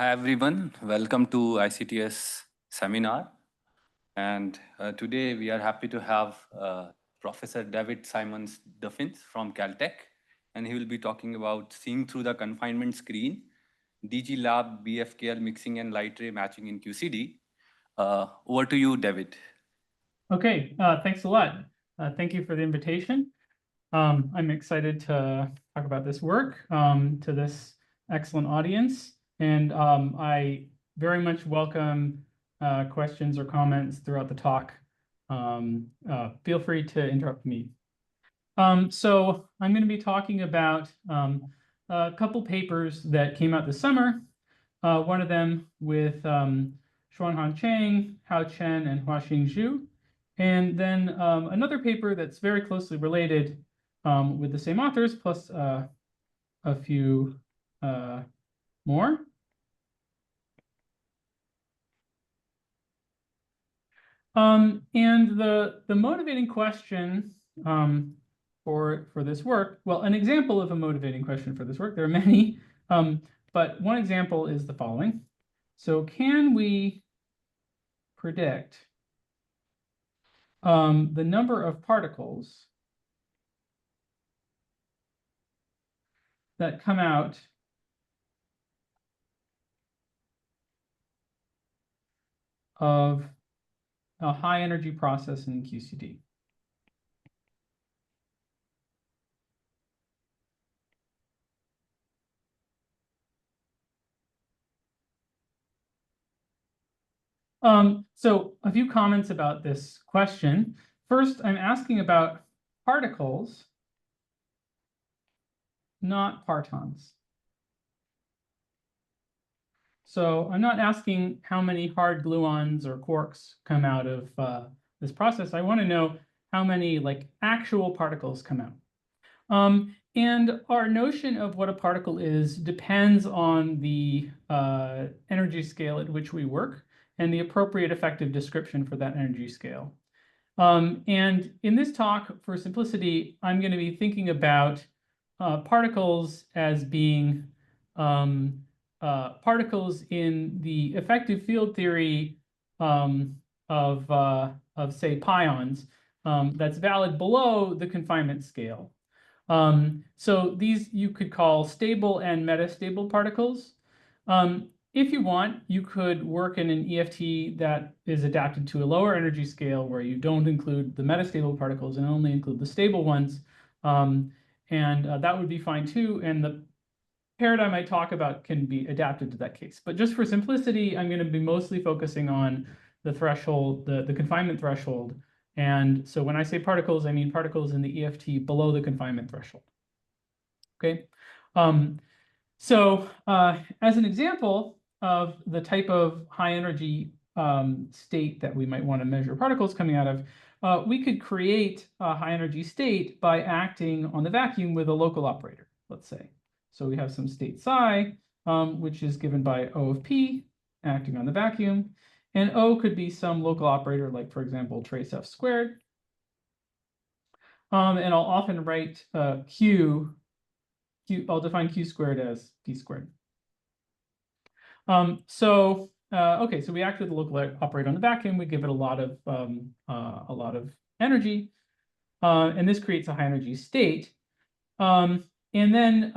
Hi everyone, welcome to ICTS seminar. And today we are happy to have Professor David Simmons-Duffin from Caltech, and he will be talking about seeing through the confinement screen, DGLAP, BFKL mixing and light ray matching in QCD. Over to you, David. Okay, thanks a lot. Thank you for the invitation. I'm excited to talk about this work to this excellent audience. And I very much welcome questions or comments throughout the talk. Feel free to interrupt me. So I'm going to be talking about a couple papers that came out this summer. One of them with Xuanhan Chang, Hao Chen, and Huaxing Zhu. And then another paper that's very closely related with the same authors, plus a few more. And the motivating question for this work, well, an example of a motivating question for this work, there are many, but one example is the following. So can we predict the number of particles that come out of a high energy process in QCD? So a few comments about this question. First, I'm asking about particles, not partons. So I'm not asking how many hard gluons or quarks come out of this process. I want to know how many actual particles come out. And our notion of what a particle is depends on the energy scale at which we work and the appropriate effective description for that energy scale. And in this talk, for simplicity, I'm going to be thinking about particles as being particles in the effective field theory of say, pions that's valid below the confinement scale. So these you could call stable and metastable particles. If you want, you could work in an EFT that is adapted to a lower energy scale where you don't include the metastable particles and only include the stable ones. And that would be fine too. And the paradigm I talk about can be adapted to that case. But just for simplicity, I'm going to be mostly focusing on the threshold, the confinement threshold. And so when I say particles, I mean particles in the EFT below the confinement threshold. Okay. So as an example of the type of high energy state that we might want to measure particles coming out of, we could create a high energy state by acting on the vacuum with a local operator, let's say. So we have some state psi, which is given by O of P, acting on the vacuum. And O could be some local operator, like, for example, trace F squared. And I'll often write Q, I'll define Q squared as P squared. Okay, so we act with the local operator on the vacuum. We give it a lot of energy, and this creates a high energy state. And then,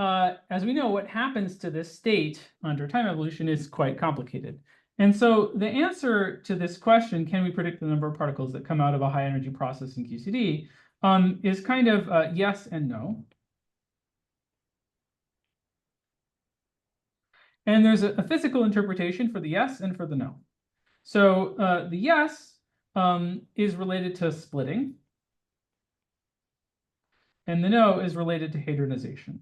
as we know, what happens to this state under time evolution is quite complicated. And so the answer to this question, can we predict the number of particles that come out of a high energy process in QCD, is kind of yes and no. And there's a physical interpretation for the yes and for the no. So the yes is related to splitting, and the no is related to hadronization.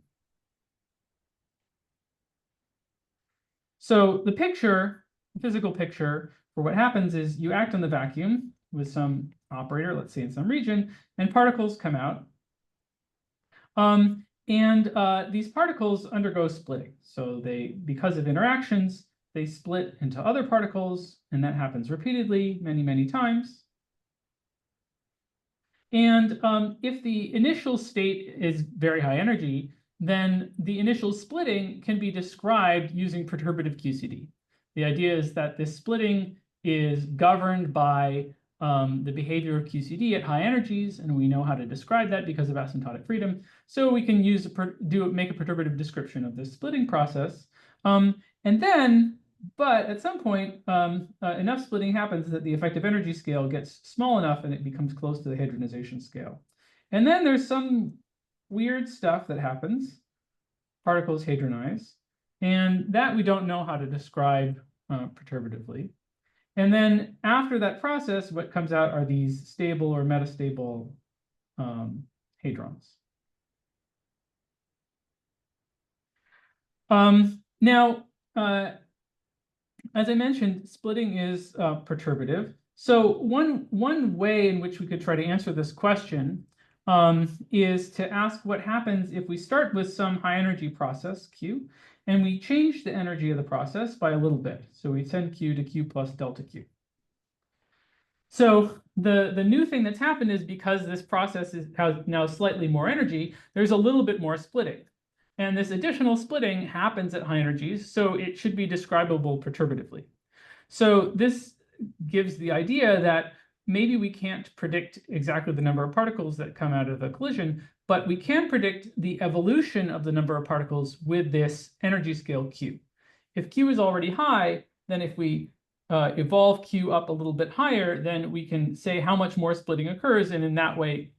So the picture, the physical picture for what happens is you act on the vacuum with some operator, let's say in some region, and particles come out. These particles undergo splitting. So they, because of interactions, they split into other particles, and that happens repeatedly, many, many times. And if the initial state is very high energy, then the initial splitting can be described using perturbative QCD. The idea is that this splitting is governed by the behavior of QCD at high energies, and we know how to describe that because of asymptotic freedom. So we can use make a perturbative description of this splitting process. But at some point, enough splitting happens that the effective energy scale gets small enough and it becomes close to the hadronization scale. And then there's some weird stuff that happens. Particles hadronize, and that we don't know how to describe perturbatively. And then after that process, what comes out are these stable or metastable hadrons. Now, as I mentioned, splitting is perturbative. So one way in which we could try to answer this question is to ask what happens if we start with some high energy process, Q, and we change the energy of the process by a little bit. So we send Q to Q plus delta Q. So the new thing that's happened is because this process has now slightly more energy, there's a little bit more splitting. And this additional splitting happens at high energies, so it should be describable perturbatively. So this gives the idea that maybe we can't predict exactly the number of particles that come out of the collision, but we can predict the evolution of the number of particles with this energy scale Q. If Q is already high, then if we evolve Q up a little bit higher, then we can say how much more splitting occurs, and in that way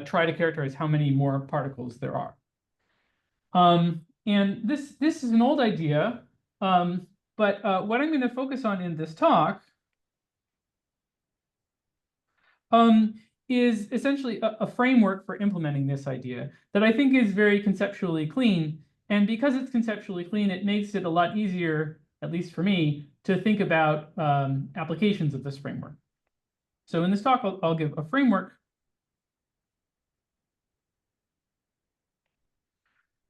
try to characterize how many more particles there are. And this is an old idea, but what I'm going to focus on in this talk is essentially a framework for implementing this idea that I think is very conceptually clean. And because it's conceptually clean, it makes it a lot easier, at least for me, to think about applications of this framework. So in this talk, I'll give a framework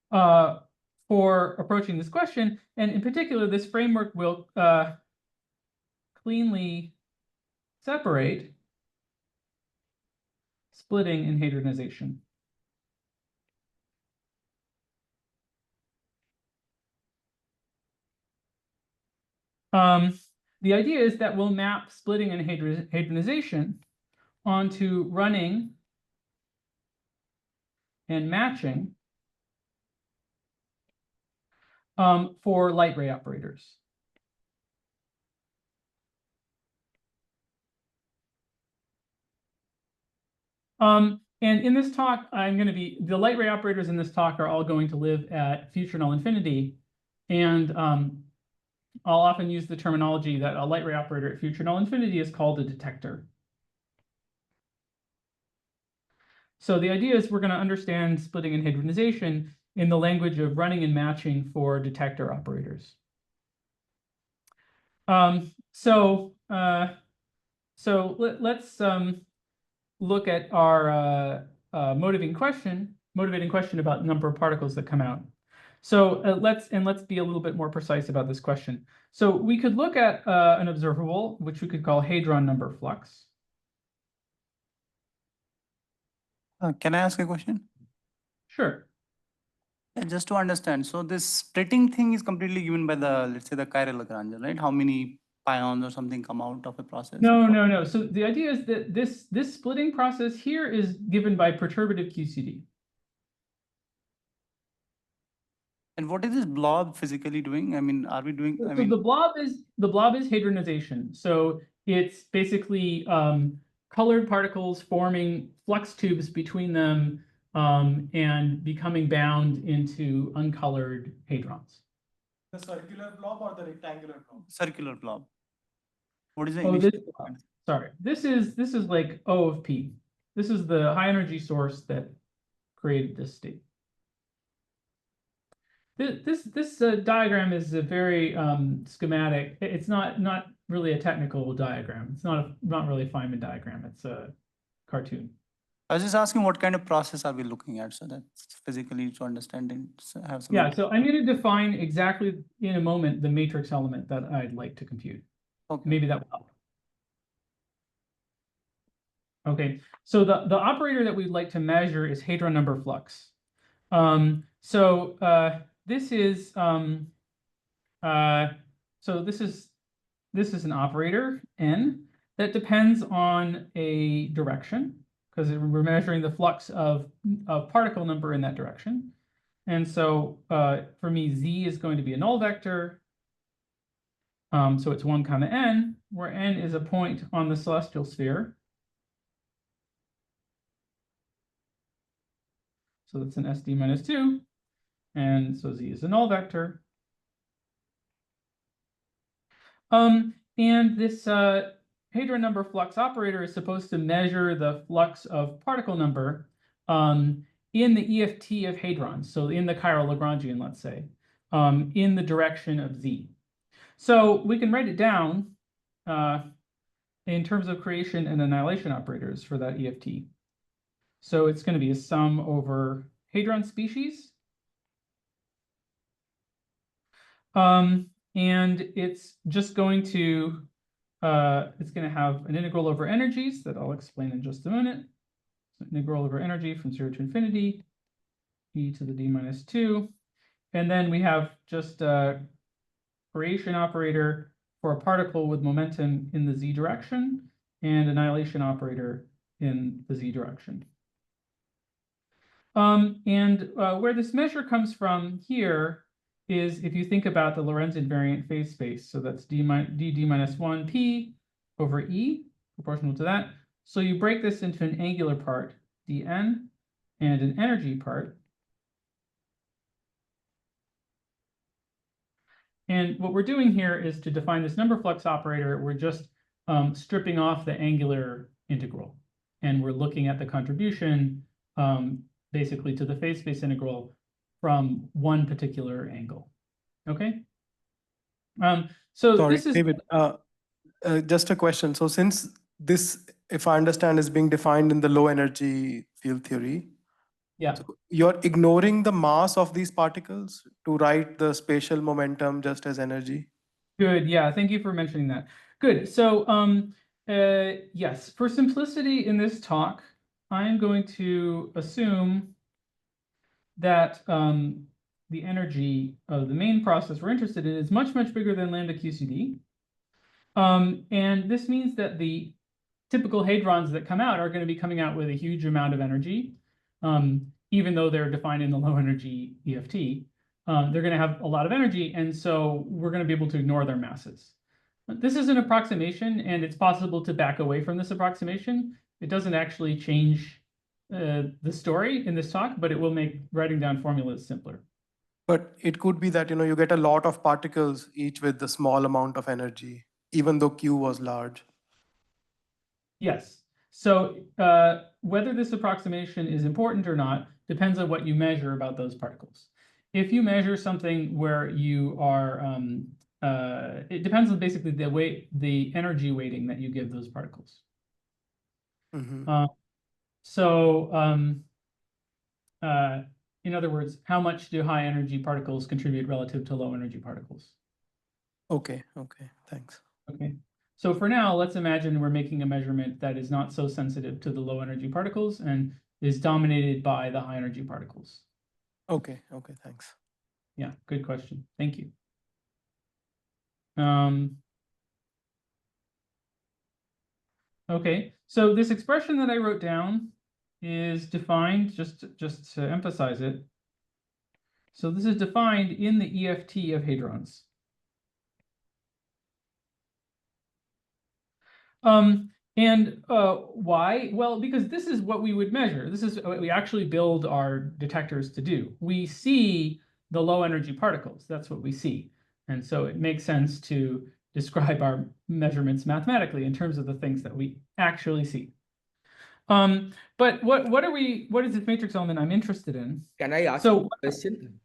for approaching this question. And in particular, this framework will cleanly separate splitting and hadronization. The idea is that we'll map splitting and hadronization onto running and matching for light ray operators. And in this talk, the light ray operators in this talk are all going to live at future null infinity. And I'll often use the terminology that a light ray operator at future null infinity is called a detector. So the idea is we're going to understand splitting and hadronization in the language of running and matching for detector operators. So let's look at our motivating question about number of particles that come out. So let's be a little bit more precise about this question. So we could look at an observable, which we could call hadron number flux. Can I ask a question? Sure. Just to understand, so this splitting thing is completely given by the, let's say, the chiral Lagrange, right? How many pions or something come out of a process? No. So the idea is that this splitting process here is given by perturbative QCD. And what is this blob physically doing? I mean, are we doing? So the blob is hadronization. So it's basically colored particles forming flux tubes between them and becoming bound into uncolored hadrons. The circular blob or the rectangular blob? Circular blob. What is the Oh, initial? sorry. This is like O of P. This is the high energy source that created this state. This diagram is a very schematic. It's not really a technical diagram. It's not really a Feynman diagram. It's a cartoon. I was just asking what kind of process are we looking at, so that's physically to understand and have some. Yeah, so I'm going to define exactly in a moment the matrix element that I'd like to compute. Okay. Maybe that will help. Okay, so the operator that we'd like to measure is hadron number flux. So this is this is an operator n that depends on a direction, because we're measuring the flux of particle number in that direction. And so for me, z is going to be a null vector. So it's 1, n, where n is a point on the celestial sphere. So that's an SD minus 2. And so z is a null vector. And this hadron number flux operator is supposed to measure the flux of particle number in the EFT of hadrons, so in the chiral Lagrangian, let's say, in the direction of z. So we can write it down in terms of creation and annihilation operators for that EFT. So it's going to be a sum over hadron species. And it's just going to have an integral over energies that I'll explain in just a minute. So integral over energy from 0 to infinity, e to the d minus 2. And then we have just a creation operator for a particle with momentum in the z direction and annihilation operator in the z direction. Where this measure comes from here is if you think about the Lorentz invariant phase space. So that's d minus 1 p over e, proportional to that. So you break this into an angular part, dn, and an energy part. And what we're doing here is to define this number flux operator, we're just stripping off the angular integral. And we're looking at the contribution basically to the phase space integral from one particular angle. Okay? So Sorry, this is David, just a question. So since this, if I understand, is being defined in the low energy field theory, yeah. so you're ignoring the mass of these particles to write the spatial momentum just as energy? Good. Yeah. Thank you for mentioning that. Good. So yes, for simplicity in this talk, I'm going to assume that the energy of the main process we're interested in is much, much bigger than lambda QCD. And this means that the typical hadrons that come out are going to be coming out with a huge amount of energy, even though they're defined in the low energy EFT. They're going to have a lot of energy, and so we're going to be able to ignore their masses. This is an approximation, and it's possible to back away from this approximation. It doesn't actually change the story in this talk, but it will make writing down formulas simpler. But it could be that, you get a lot of particles, each with a small amount of energy, even though Q was large. Yes. So whether this approximation is important or not depends on what you measure about those particles. If you measure something where you are, it depends on basically the energy weighting that you give those particles. Mm-hmm. In other words, how much do high energy particles contribute relative to low energy particles? Okay, thanks. Okay. So for now, let's imagine we're making a measurement that is not so sensitive to the low energy particles and is dominated by the high energy particles. Okay, thanks. Yeah, good question. Thank you. Okay, so this expression that I wrote down is defined, just to emphasize it. So this is defined in the EFT of hadrons. Why? Well, because this is what we would measure. This is what we actually build our detectors to do. We see the low energy particles. That's what we see. And so it makes sense to describe our measurements mathematically in terms of the things that we actually see. But what is this matrix element I'm interested in? Can I ask a question?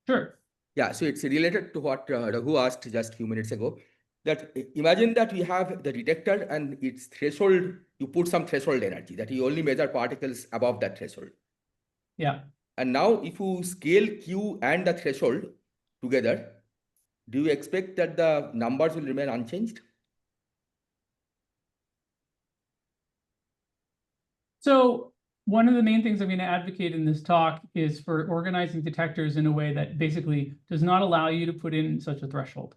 Sure. Yeah, so it's related to what Raghu asked just a few minutes ago. That imagine that we have the detector and its threshold, you put some threshold energy that you only measure particles above that threshold. Yeah. And now if you scale Q and the threshold together, do you expect that the numbers will remain unchanged? So one of the main things I'm going to advocate in this talk is for organizing detectors in a way that basically does not allow you to put in such a threshold.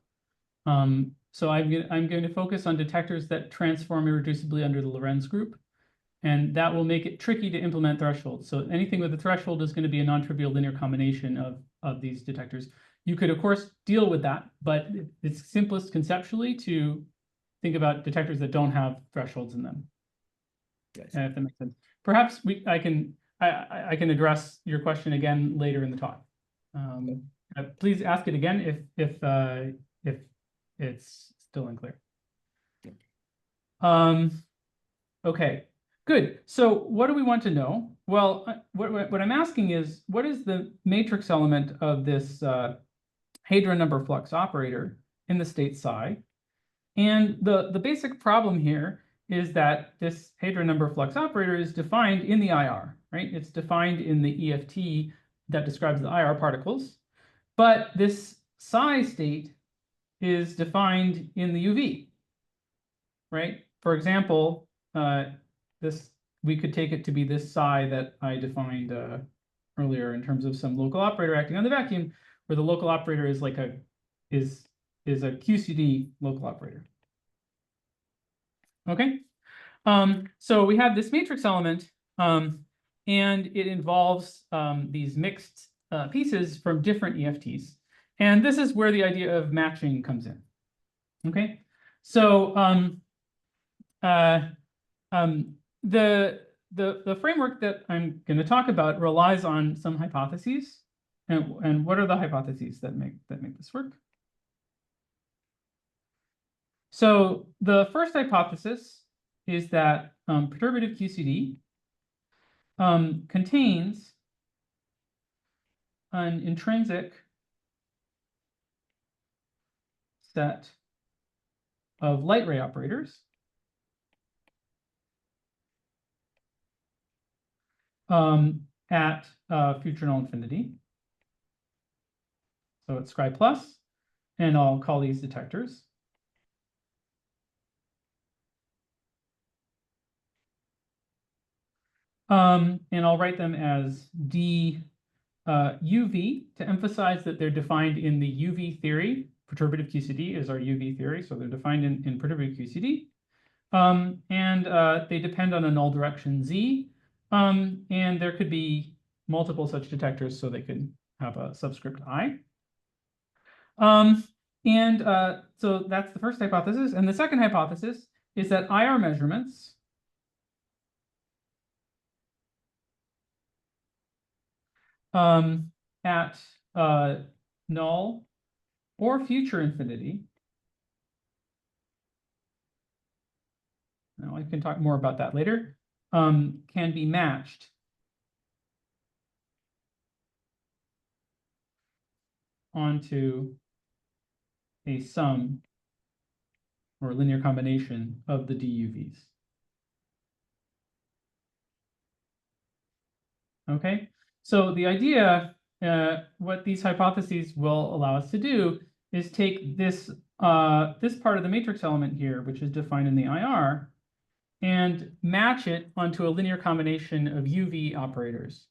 So I'm going to focus on detectors that transform irreducibly under the Lorentz group, and that will make it tricky to implement thresholds. So anything with a threshold is going to be a non-trivial linear combination of these detectors. You could, of course, deal with that, but it's simplest conceptually to think about detectors that don't have thresholds in them. Yes. If that makes sense. Perhaps I can address your question again later in the talk. Please ask it again if it's still unclear. Okay, good. So what do we want to know? Well, what I'm asking is, what is the matrix element of this hadron number flux operator in the state psi? And the basic problem here is that this hadron number flux operator is defined in the IR, right? It's defined in the EFT that describes the IR particles, but this psi state is defined in the UV, right? For example, we could take it to be this psi that I defined earlier in terms of some local operator acting on the vacuum, where the local operator is like a QCD local operator. Okay, so we have this matrix element, and it involves these mixed pieces from different EFTs. And this is where the idea of matching comes in. Okay, so the framework that I'm going to talk about relies on some hypotheses. And what are the hypotheses that make this work? So the first hypothesis is that perturbative QCD contains an intrinsic set of light ray operators at future null infinity. So it's Scri plus, and I'll call these detectors. And I'll write them as d UV to emphasize that they're defined in the UV theory. Perturbative QCD is our UV theory, so they're defined in perturbative QCD. And they depend on a null direction z. And there could be multiple such detectors, so they could have a subscript I. So that's the first hypothesis. And the second hypothesis is that IR measurements at null or future infinity. Now I can talk more about that later. Can be matched onto a sum or linear combination of the DUVs. Okay, so the idea, what these hypotheses will allow us to do is take this this part of the matrix element here, which is defined in the IR, and match it onto a linear combination of UV operators.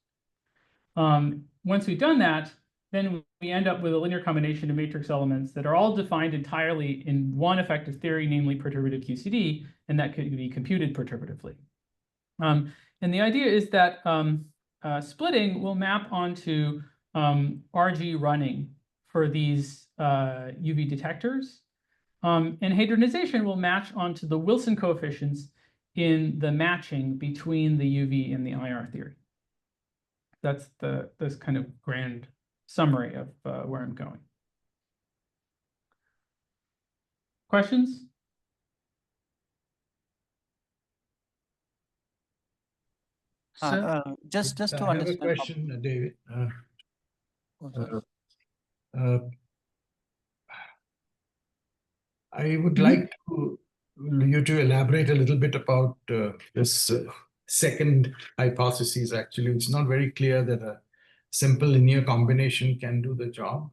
Once we've done that, then we end up with a linear combination of matrix elements that are all defined entirely in one effective theory, namely perturbative QCD, and that could be computed perturbatively. And the idea is that splitting will map onto RG running for these UV detectors. And hadronization will match onto the Wilson coefficients in the matching between the UV and the IR theory. That's this kind of grand summary of where I'm going. Questions? Just to I have a understand. question, David. I would like you to elaborate a little bit about this second hypothesis. Actually, it's not very clear that a simple linear combination can do the job.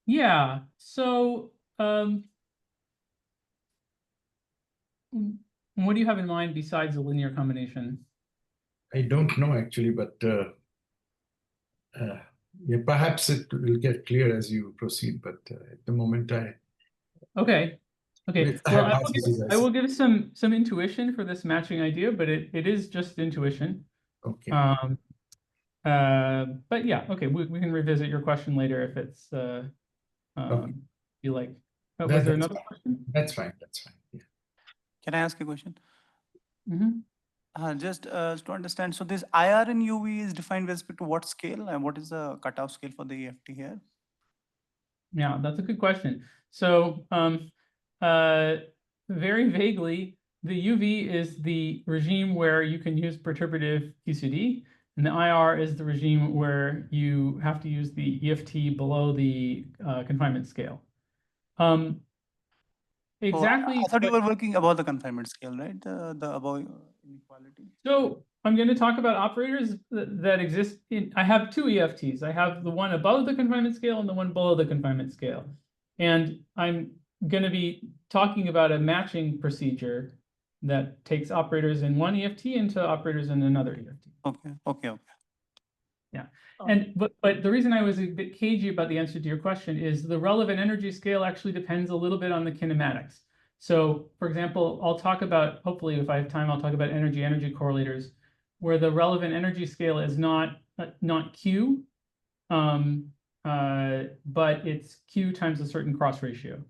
Yeah, so What do you have in mind besides a linear combination? I don't know actually, but yeah, perhaps it will get clear as you proceed. But at the moment, Okay. it's a Well, hypothesis. I will give some intuition for this matching idea, but it is just intuition. Okay. But yeah, okay, we can revisit your question later if it's you like. Was there That's another fine. question? That's fine. That's fine. Yeah. Can I ask a question? Mm-hmm. Just to understand, so this IR in UV is defined with respect to what scale and what is the cutoff scale for the EFT here? Yeah, that's a good question. So, very vaguely, the UV is the regime where you can use perturbative QCD, and the IR is the regime where you have to use the EFT below the confinement scale. Exactly. I thought you were working above the confinement scale, right? The above inequality. So I'm going to talk about operators that exist in, I have two EFTs. I have the one above the confinement scale and the one below the confinement scale. And I'm going to be talking about a matching procedure that takes operators in one EFT into operators in another EFT. Okay. Yeah. And but the reason I was a bit cagey about the answer to your question is the relevant energy scale actually depends a little bit on the kinematics. So for example, I'll talk about, hopefully if I have time, I'll talk about energy correlators where the relevant energy scale is not Q, but it's Q times a certain cross ratio.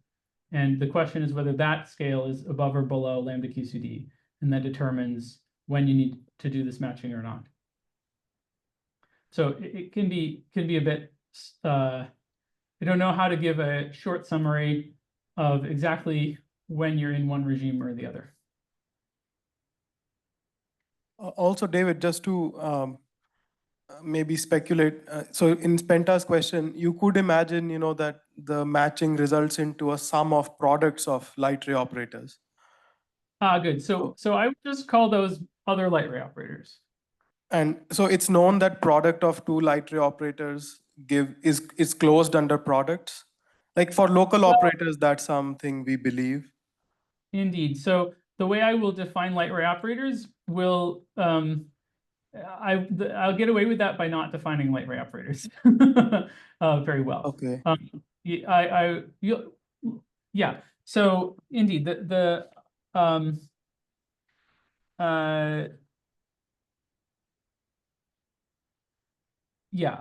And the question is whether that scale is above or below lambda QCD, and that determines when you need to do this matching or not. So it can be a bit, I don't know how to give a short summary of exactly when you're in one regime or the other. Also, David, just to maybe speculate. So in Spenta's question, you could imagine, that the matching results into a sum of products of light ray operators. Good. So I would just call those other light ray operators. And so it's known that product of two light ray operators is closed under products. Like for local operators, that's something we believe. Indeed. So the way I will define light ray operators will I'll get away with that by not defining light ray operators very well. Okay. Yeah. So indeed, yeah,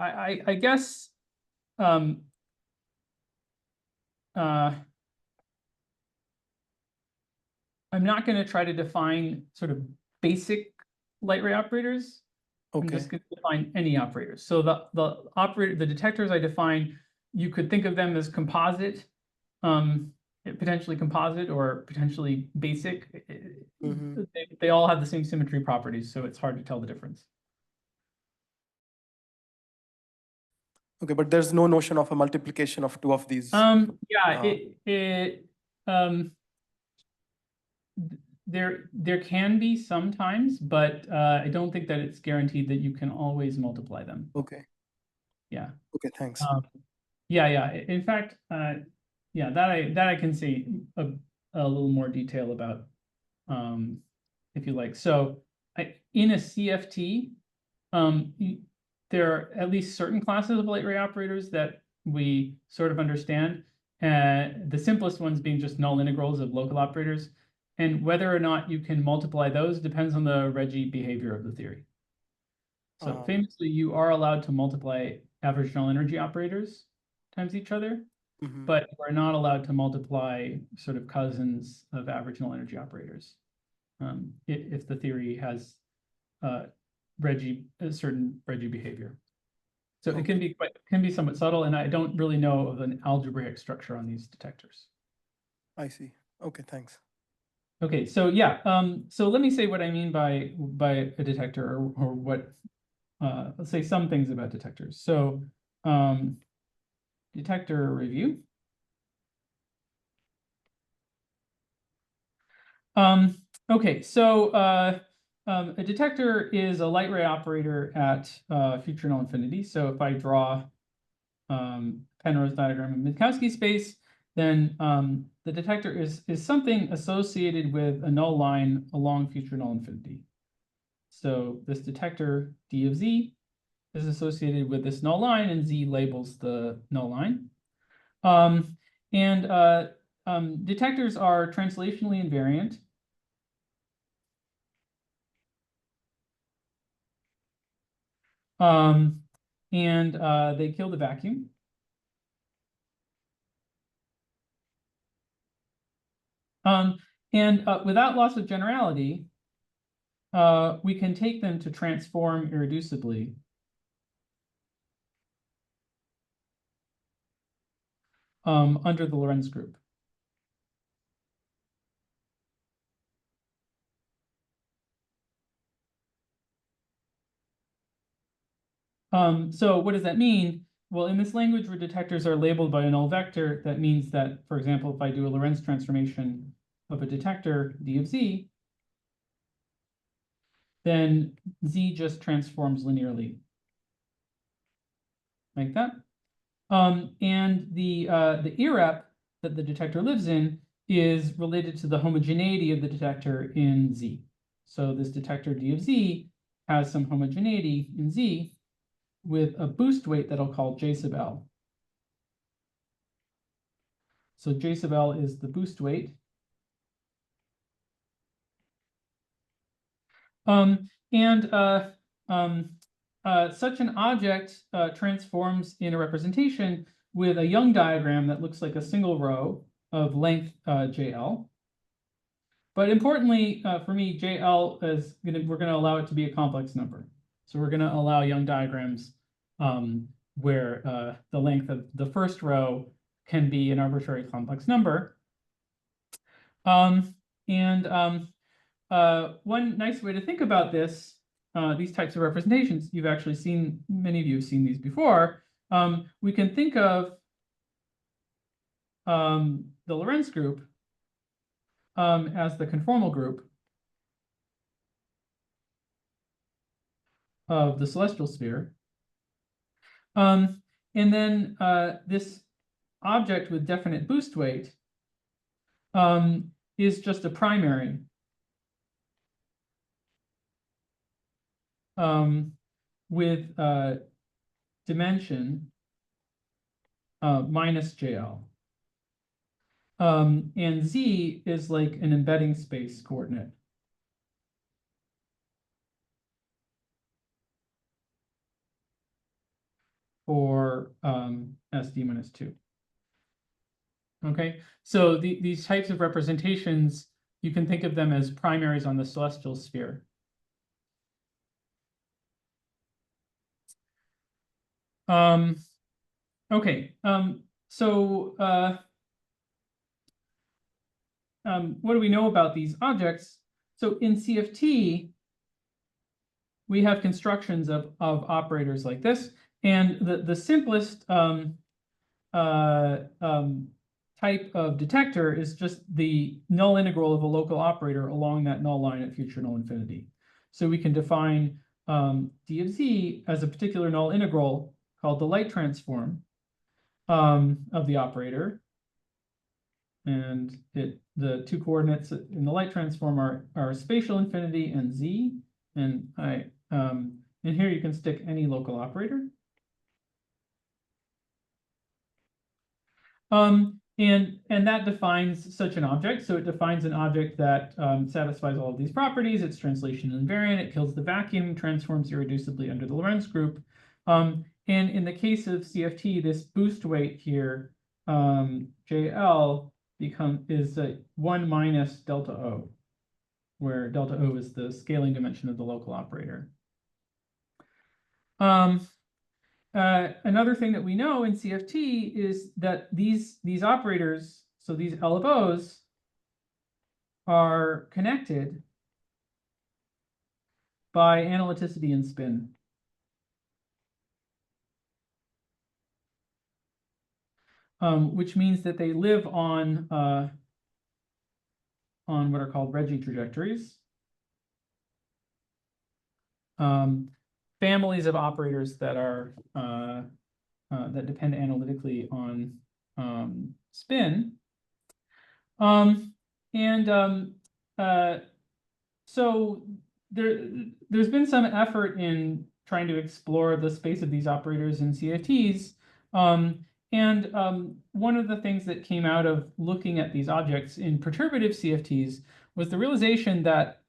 I guess I'm not going to try to define sort of basic light ray operators. Okay. I'm just going to define any operators. So the detectors I define, you could think of them as composite, potentially composite or potentially basic. Mm-hmm. They all have the same symmetry properties, so it's hard to tell the difference. Okay, but there's no notion of a multiplication of two of these. There can be sometimes, but I don't think that it's guaranteed that you can always multiply them. Okay. Yeah. Okay, thanks. Yeah. In fact, yeah, that I can say a little more detail about, if you like. So in a CFT, there are at least certain classes of light ray operators that we sort of understand. The simplest ones being just null integrals of local operators. And whether or not you can multiply those depends on the Reggie behavior of the theory. So famously, you are allowed to multiply average null energy operators times each other, but we're not allowed to multiply sort of cousins of average null energy operators if the theory has a certain Reggie behavior. So it can be somewhat subtle, and I don't really know of an algebraic structure on these detectors. I see. Okay, thanks. Okay, so yeah, so let me say what I mean by a detector, or what, let's say some things about detectors. So detector review. Okay, so a detector is a light ray operator at future null infinity. So if I draw Penrose diagram of Minkowski space, then the detector is something associated with a null line along future null infinity. So this detector D of Z is associated with this null line, and Z labels the null line. Detectors are translationally invariant. They kill the vacuum. Without loss of generality, we can take them to transform irreducibly. Under the Lorentz group. So what does that mean? Well, in this language where detectors are labeled by a null vector, that means that, for example, if I do a Lorentz transformation of a detector D of Z, then Z just transforms linearly. Like that. And the irrep that the detector lives in is related to the homogeneity of the detector in Z. So this detector D of Z has some homogeneity in Z with a boost weight that I'll call J sub L. So J sub L is the boost weight. Such an object transforms in a representation with a Young diagram that looks like a single row of length JL. But importantly, for me, JL is we're going to allow it to be a complex number. So we're going to allow Young diagrams where the length of the first row can be an arbitrary complex number. One nice way to think about this, these types of representations, you've actually seen, many of you have seen these before. We can think of the Lorentz group as the conformal group of the celestial sphere. And then this object with definite boost weight is just a primary with dimension minus JL. And Z is like an embedding space coordinate. For SD minus 2. Okay, so these types of representations, you can think of them as primaries on the celestial sphere. Okay, what do we know about these objects? So in CFT, we have constructions of operators like this, and the simplest type of detector is just the null integral of a local operator along that null line at future null infinity. So we can define D of Z as a particular null integral called the light transform of the operator. And the two coordinates in the light transform are spatial infinity and Z. And here you can stick any local operator. And that defines such an object. So it defines an object that satisfies all of these properties. It's translation invariant. It kills the vacuum, transforms irreducibly under the Lorentz group. And in the case of CFT, this boost weight here, JL, is 1 minus delta O, where delta O is the scaling dimension of the local operator. Another thing that we know in CFT is that these operators, so these L of O's, are connected by analyticity and spin. Which means that they live on what are called Regge trajectories. Families of operators that are that depend analytically on spin. So there's been some effort in trying to explore the space of these operators in CFTs. One of the things that came out of looking at these objects in perturbative CFTs was the realization that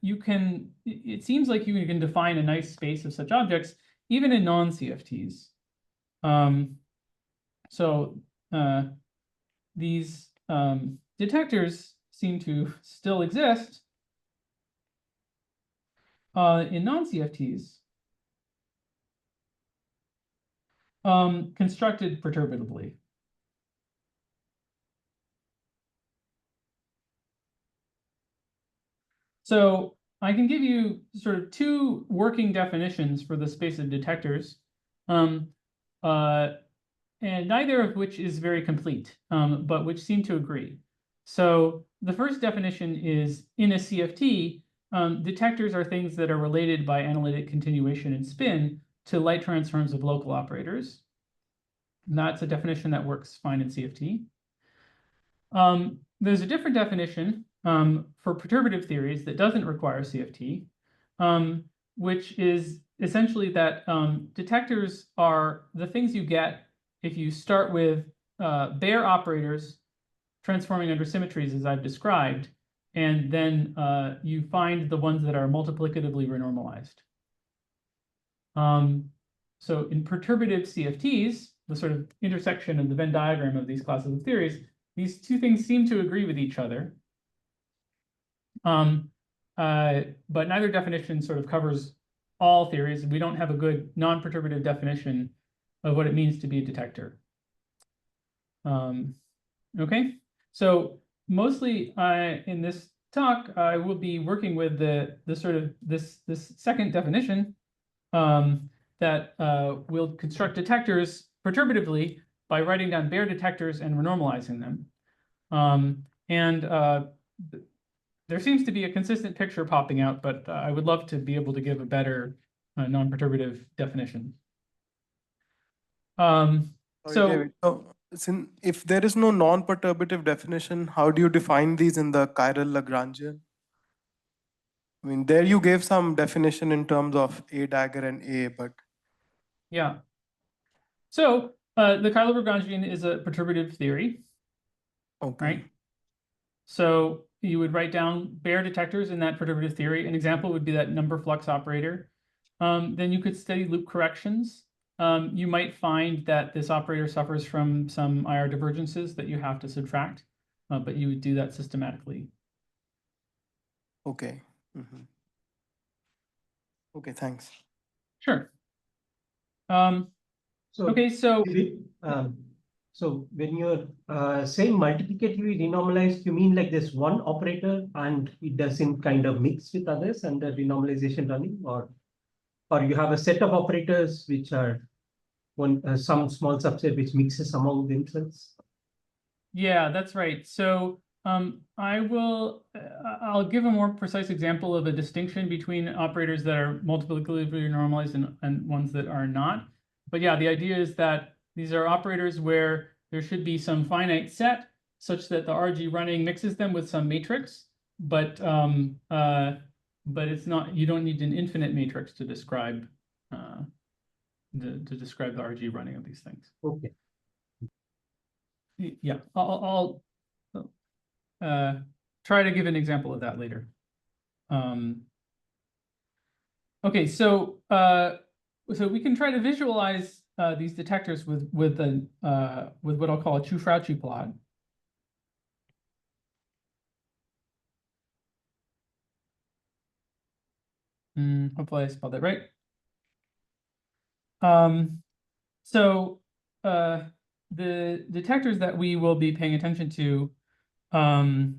you can, it seems like you can define a nice space of such objects even in non-CFTs. These detectors seem to still exist in non-CFTs, constructed perturbatively. So I can give you sort of two working definitions for the space of detectors, and neither of which is very complete, but which seem to agree. So the first definition is, in a CFT, detectors are things that are related by analytic continuation and spin to light transforms of local operators. And that's a definition that works fine in CFT. There's a different definition for perturbative theories that doesn't require CFT, which is essentially that detectors are the things you get if you start with bare operators transforming under symmetries, as I've described, and then you find the ones that are multiplicatively renormalized. So in perturbative CFTs, the sort of intersection of the Venn diagram of these classes of theories, these two things seem to agree with each other. But neither definition sort of covers all theories. We don't have a good non-perturbative definition of what it means to be a detector. Okay, so mostly in this talk, I will be working with the sort of this second definition that will construct detectors perturbatively by writing down bare detectors and renormalizing them. There seems to be a consistent picture popping out, but I would love to be able to give a better non-perturbative definition. Sorry, David. So, if there is no non-perturbative definition, how do you define these in the chiral Lagrangian? I mean, there you gave some definition in terms of A dagger and A, but yeah. So the chiral Lagrangian is a perturbative theory. okay. Right? So you would write down bare detectors in that perturbative theory. An example would be that number flux operator. Then you could study loop corrections. You might find that this operator suffers from some IR divergences that you have to subtract, but you would do that systematically. Okay. Okay, thanks. Sure. Okay, so so when you're saying multiplicatively renormalized, you mean like this one operator and it doesn't kind of mix with others and the renormalization running, or you have a set of operators which are some small subset which mixes among themselves? Yeah, that's right. So I'll give a more precise example of a distinction between operators that are multiplicatively normalized and ones that are not. But yeah, the idea is that these are operators where there should be some finite set such that the RG running mixes them with some matrix, but it's not, you don't need an infinite matrix to describe the RG running of these things. Okay. Yeah, I'll try to give an example of that later. Okay, so we can try to visualize these detectors with what I'll call a Chufrouchy plot. Hopefully I spelled that right. So the detectors that we will be paying attention to, well,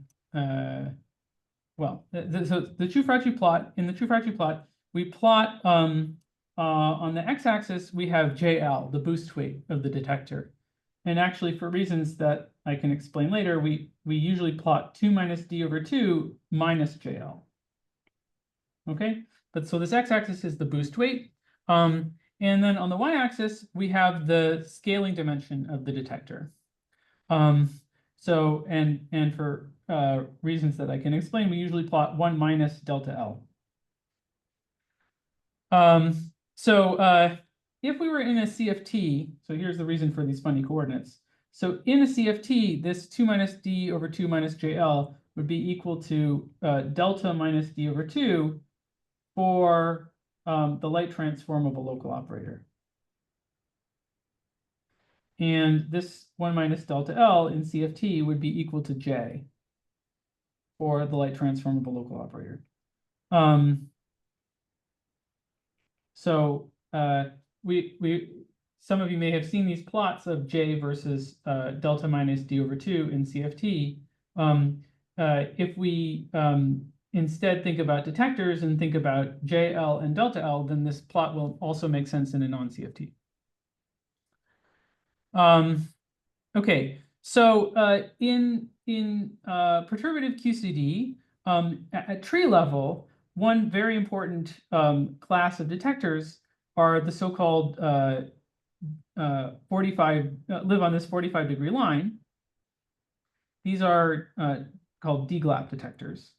so the Chufrouchy plot, in the Chufrouchy plot, we plot on the x-axis, we have JL, the boost weight of the detector. And actually, for reasons that I can explain later, we usually plot 2 minus d over 2 minus JL. Okay, but so this x-axis is the boost weight. And then on the y-axis, we have the scaling dimension of the detector. So, and for reasons that I can explain, we usually plot 1 minus delta L. So if we were in a CFT, so here's the reason for these funny coordinates. So in a CFT, this 2 minus d over 2 minus JL would be equal to delta minus d over 2 for the light transformable local operator. And this 1 minus delta L in CFT would be equal to J for the light transformable local operator. So some of you may have seen these plots of J versus delta minus d over 2 in CFT. If we instead think about detectors and think about JL and delta L, then this plot will also make sense in a non-CFT. Okay, so in perturbative QCD, at tree level, one very important class of detectors are the so-called 45 live on this 45-degree line. These are called DGLAP detectors.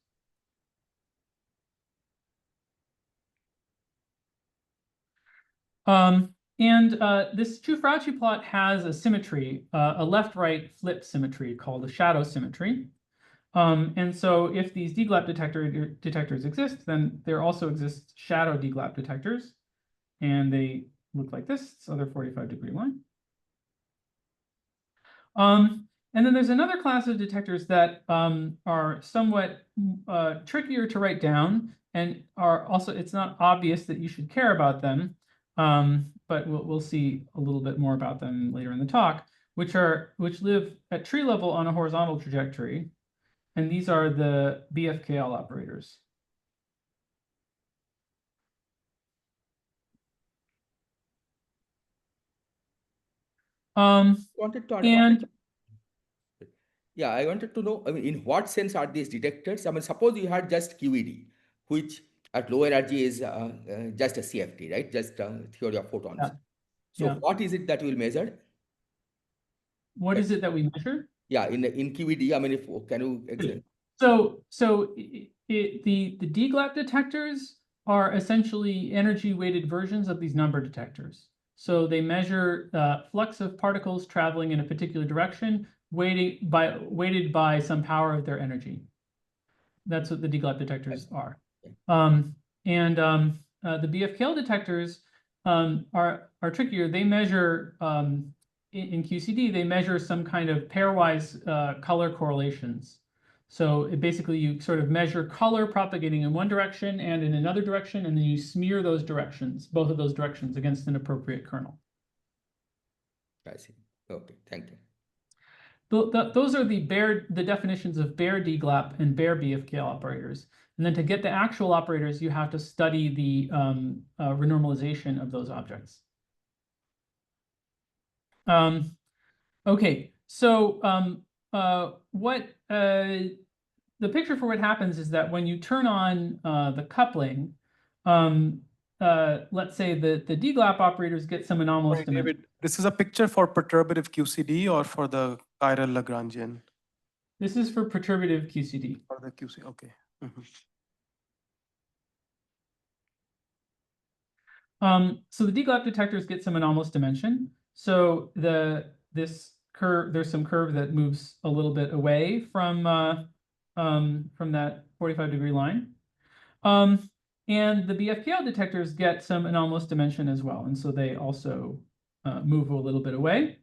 This Ciuffracci plot has a symmetry, a left-right flip symmetry called a shadow symmetry. And so if these DGLAP detectors exist, then there also exist shadow DGLAP detectors, and they look like this other 45-degree line. And then there's another class of detectors that are somewhat trickier to write down, and are also, it's not obvious that you should care about them, but we'll see a little bit more about them later in the talk, which live at tree level on a horizontal trajectory. And these are the BFKL operators. Wanted to And yeah, I wanted to know, I mean, in what sense are these detectors? I mean, suppose you had just QED, which at low energy is just a CFT, right? Just theory of photons. yeah. So Yeah. what is it that you will measure? What is it that we measure? Yeah, in QED, I mean, if can you explain? So the DGLAP detectors are essentially energy-weighted versions of these number detectors. So they measure flux of particles traveling in a particular direction, weighted by some power of their energy. That's what the DGLAP detectors are. The BFKL detectors are trickier. They measure in QCD, they measure some kind of pairwise color correlations. So basically you sort of measure color propagating in one direction and in another direction, and then you smear those directions, both of those directions, against an appropriate kernel. I see. Okay, thank you. Those are the definitions of bare DGLAP and bare BFKL operators. And then to get the actual operators, you have to study the renormalization of those objects. Okay, so the picture for what happens is that when you turn on the coupling, let's say the DGLAP operators get some anomalous dimension. David, this is a picture for perturbative QCD or for the chiral Lagrangian? This is for perturbative QCD. For the QC, okay. So the DGLAP detectors get some anomalous dimension. So this curve, there's some curve that moves a little bit away from that 45-degree line. And the BFKL detectors get some anomalous dimension as well, and so they also move a little bit away.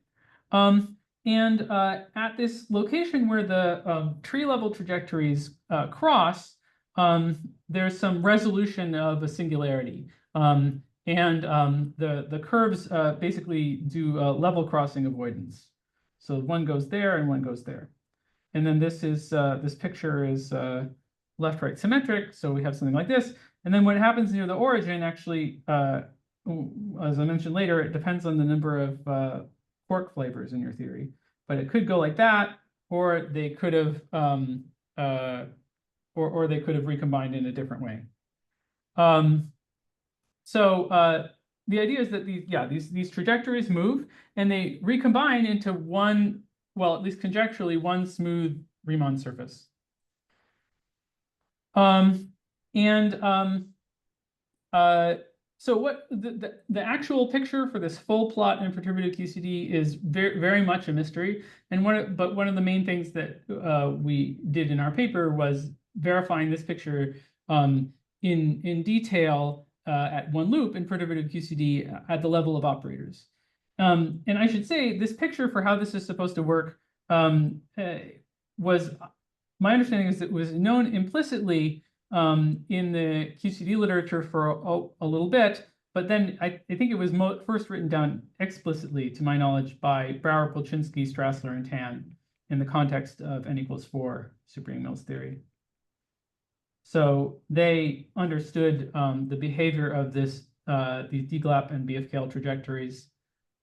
At this location where the tree level trajectories cross, there's some resolution of a singularity. The curves basically do level crossing avoidance. So one goes there and one goes there. And then this picture is left-right symmetric. So we have something like this. And then what happens near the origin actually, as I mentioned later, it depends on the number of quark flavors in your theory. But it could go like that, or they could have or they could have recombined in a different way. The idea is that these trajectories move and they recombine into one well, at least conjecturally, one smooth Riemann surface. So what the actual picture for this full plot in perturbative QCD is very much a mystery. And one of the main things that we did in our paper was verifying this picture in detail at one loop in perturbative QCD at the level of operators. And I should say this picture for how this is supposed to work was, my understanding is it was known implicitly in the QCD literature for a little bit, but then I think it was first written down explicitly, to my knowledge, by Brouwer, Polchinski, Strassler, and Tan in the context of n=4 Super-Yang-Mills theory. So they understood the behavior of these DGLAP and BFKL trajectories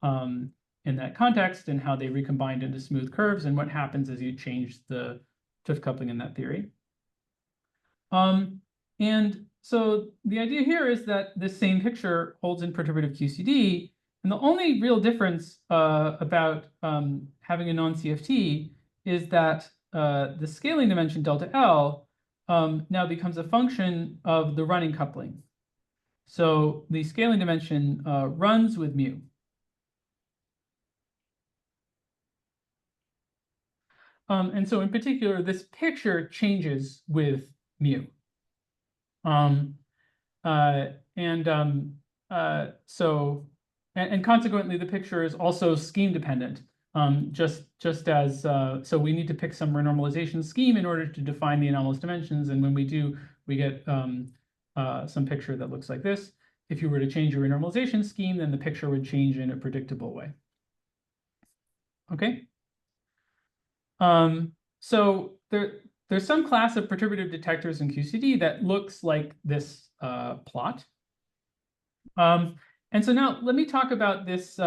in that context, and how they recombined into smooth curves, and what happens as you change the drift coupling in that theory. And so the idea here is that this same picture holds in perturbative QCD, and the only real difference about having a non-CFT is that the scaling dimension delta L now becomes a function of the running coupling. So the scaling dimension runs with mu. And so in particular, this picture changes with mu. And consequently, the picture is also scheme dependent. Just as so we need to pick some renormalization scheme in order to define the anomalous dimensions, and when we do, we get some picture that looks like this. If you were to change your renormalization scheme, then the picture would change in a predictable way. Okay. So there's some class of perturbative detectors in QCD that looks like this plot. And so now let me talk about this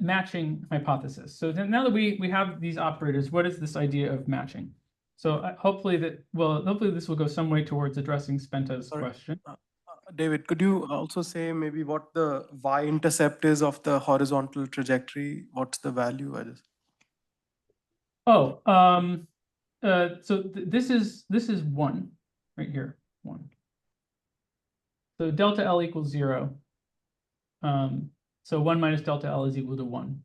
matching hypothesis. So now that we have these operators, what is this idea of matching? So hopefully this will go some way towards addressing Spenta's question. David, could you also say maybe what the y-intercept is of the horizontal trajectory? What's the value? Oh, so this is 1 right here, 1. So delta L equals 0. So 1 minus delta L is equal to 1.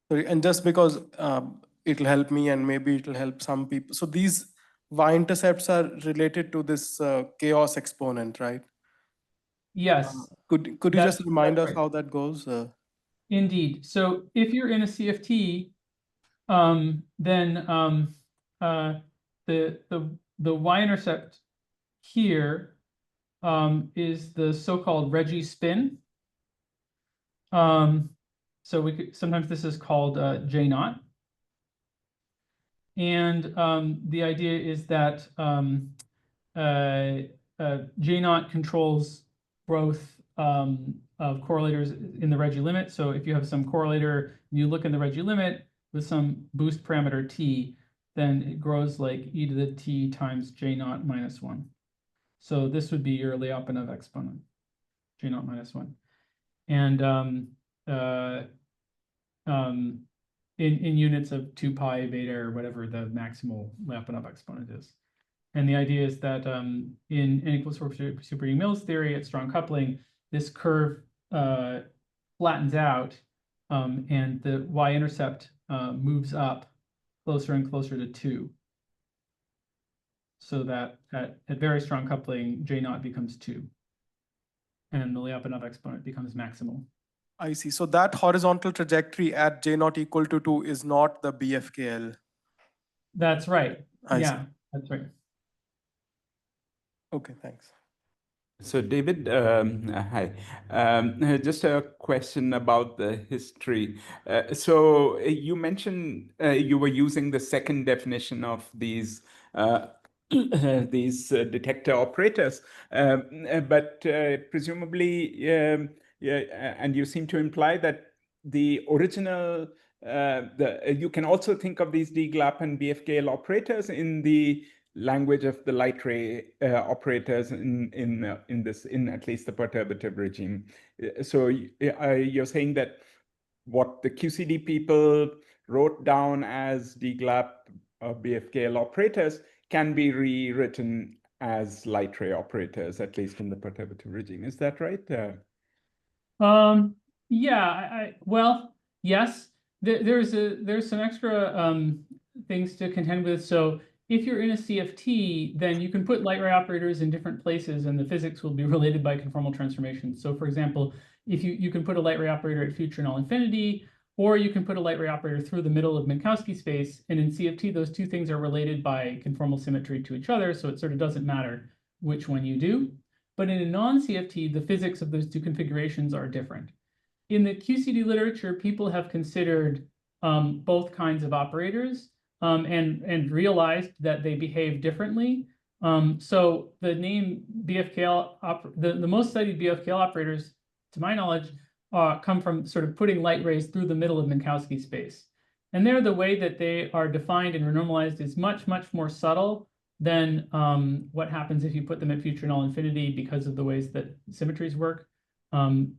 Sorry, and just because it'll help me and maybe it'll help some people. So these y-intercepts are related to this chaos exponent, right? Yes. Could you just remind us how that goes? Indeed. So if you're in a CFT, then the y-intercept here is the so-called Reggie spin. So we could, sometimes this is called J0. And the idea is that J0 controls growth of correlators in the Reggie limit. So if you have some correlator, you look in the Reggie limit with some boost parameter t, then it grows like e to the t times J0 minus 1. So this would be your Lyapunov exponent, J0 minus 1. And in units of 2 pi beta or whatever the maximal Lyapunov exponent is. And the idea is that in n=4 Super-Yang-Mills theory at strong coupling, this curve flattens out and the y-intercept moves up closer and closer to 2. So that at very strong coupling, J0 becomes 2. And the Lyapunov exponent becomes maximal. I see. So that horizontal trajectory at J0 equal to 2 is not the BFKL. That's right. I see. That's right. Okay, thanks. So David, hi. Just a question about the history. So you mentioned you were using the second definition of these detector operators, but presumably, and you seem to imply that the original, you can also think of these DGLAP and BFKL operators in the language of the light ray operators in at least the perturbative regime. So you're saying that what the QCD people wrote down as DGLAP or BFKL operators can be rewritten as light ray operators, at least in the perturbative regime. Is that right? Yeah, well, yes, there's some extra things to contend with. So if you're in a CFT, then you can put light ray operators in different places and the physics will be related by conformal transformations. So for example, if you can put a light ray operator at future null infinity, or you can put a light ray operator through the middle of Minkowski space. And in CFT, those two things are related by conformal symmetry to each other. So it sort of doesn't matter which one you do. But in a non-CFT, the physics of those two configurations are different. In the QCD literature, people have considered both kinds of operators and realized that they behave differently. So the name BFKL, the most studied BFKL operators, to my knowledge, come from sort of putting light rays through the middle of Minkowski space. And there, the way that they are defined and renormalized is much, much more subtle than what happens if you put them at future null infinity because of the ways that symmetries work.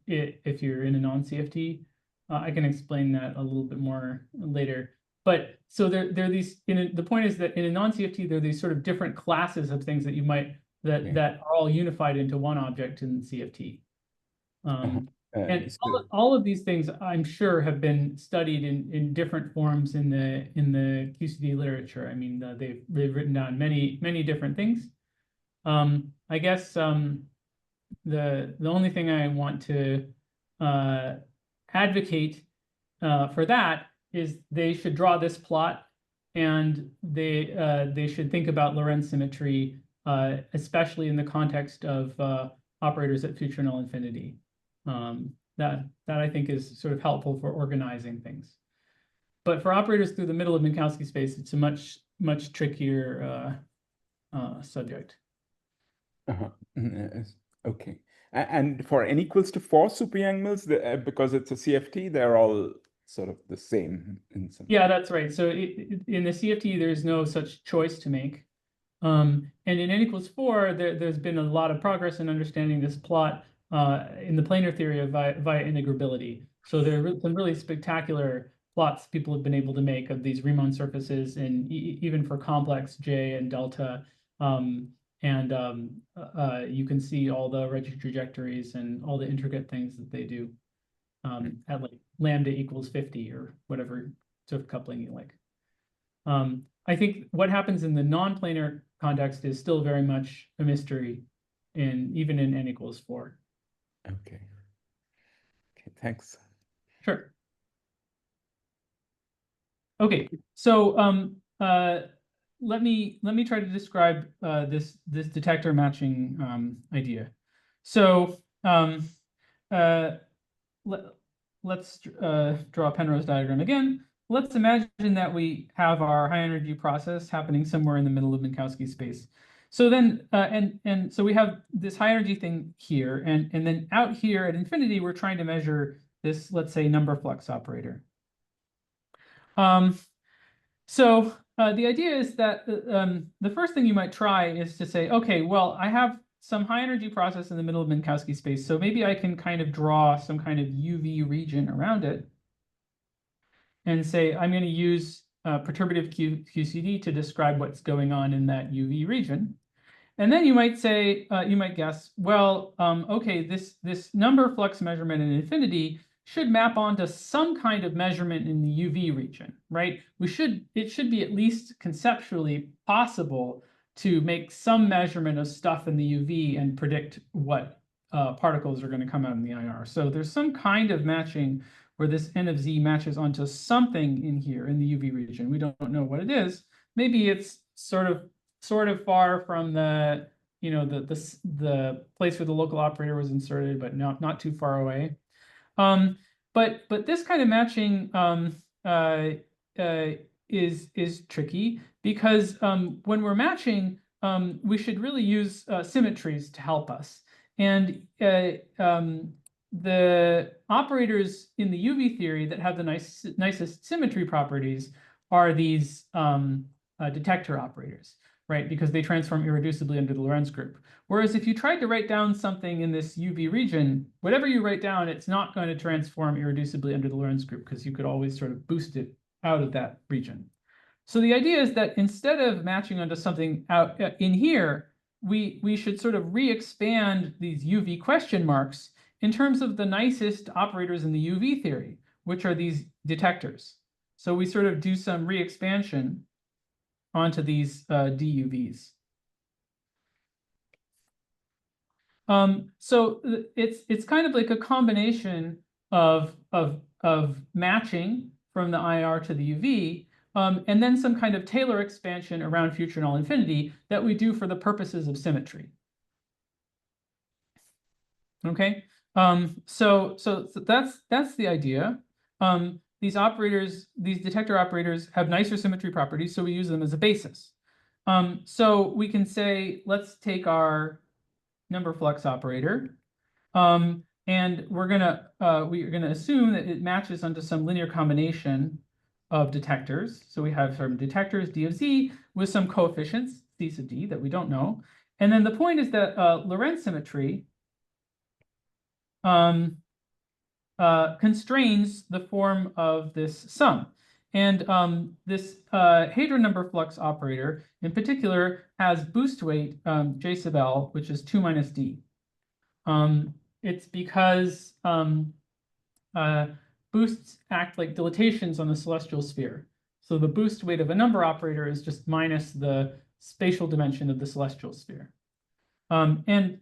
If you're in a non-CFT, I can explain that a little bit more later. But so there are these. The point is that in a non-CFT, there are these sort of different classes of things that you might that are all unified into one object in CFT. And all of these things, I'm sure, have been studied in different forms in the QCD literature. I mean, they've written down many different things. I guess the only thing I want to advocate for that is they should draw this plot, and they should think about Lorentz symmetry, especially in the context of operators at future null infinity. That I think is sort of helpful for organizing things. But for operators through the middle of Minkowski space, it's a much trickier subject. Okay. And for n equals to 4 super-Young mills, because it's a CFT, they're all sort of the same in some. Yeah, that's right. So in the CFT, there's no such choice to make. And in n equals 4, there's been a lot of progress in understanding this plot in the planar theory of via integrability. So there are some really spectacular plots people have been able to make of these Riemann surfaces, and even for complex J and delta. You can see all the Reggie trajectories and all the intricate things that they do at like lambda equals 50 or whatever sort of coupling you like. I think what happens in the non-planar context is still very much a mystery, even in n equals 4. Okay. Okay, thanks. Sure. Okay, so let me try to describe this detector matching idea. So let's draw a Penrose diagram again. Let's imagine that we have our high energy process happening somewhere in the middle of Minkowski space. So then and so we have this high energy thing here, and then out here at infinity, we're trying to measure this, let's say, number flux operator. So the idea is that the first thing you might try is to say, okay, well, I have some high energy process in the middle of Minkowski space, so maybe I can kind of draw some kind of UV region around it and say, I'm going to use perturbative QCD to describe what's going on in that UV region. And then you might say, you might guess, well, okay, this number flux measurement in infinity should map onto some kind of measurement in the UV region, right? It should be at least conceptually possible to make some measurement of stuff in the UV and predict what particles are going to come out in the IR. So there's some kind of matching where this n of z matches onto something in here in the UV region. We don't know what it is. Maybe it's sort of far from the the place where the local operator was inserted, but not too far away. But this kind of matching is tricky because when we're matching, we should really use symmetries to help us. And the operators in the UV theory that have the nicest symmetry properties are these detector operators. right? Because they transform irreducibly under the Lorentz group. Whereas if you tried to write down something in this UV region, whatever you write down, it's not going to transform irreducibly under the Lorentz group because you could always sort of boost it out of that region. So the idea is that instead of matching onto something out in here, we should sort of re-expand these UV question marks in terms of the nicest operators in the UV theory, which are these detectors. So we sort of do some re-expansion onto these DUVs. So it's kind of like a combination of matching from the IR to the UV, and then some kind of Taylor expansion around future null infinity that we do for the purposes of symmetry. Okay, so that's the idea. These operators, these detector operators, have nicer symmetry properties, so we use them as a basis. So we can say, let's take our number flux operator, and we're gonna assume that it matches onto some linear combination of detectors. So we have some detectors D of Z with some coefficients C sub D that we don't know, and then the point is that Lorentz symmetry constrains the form of this sum. And this hadron number flux operator in particular has boost weight J sub L, which is 2 minus D. It's because boosts act like dilatations on the celestial sphere. So the boost weight of a number operator is just minus the spatial dimension of the celestial sphere. And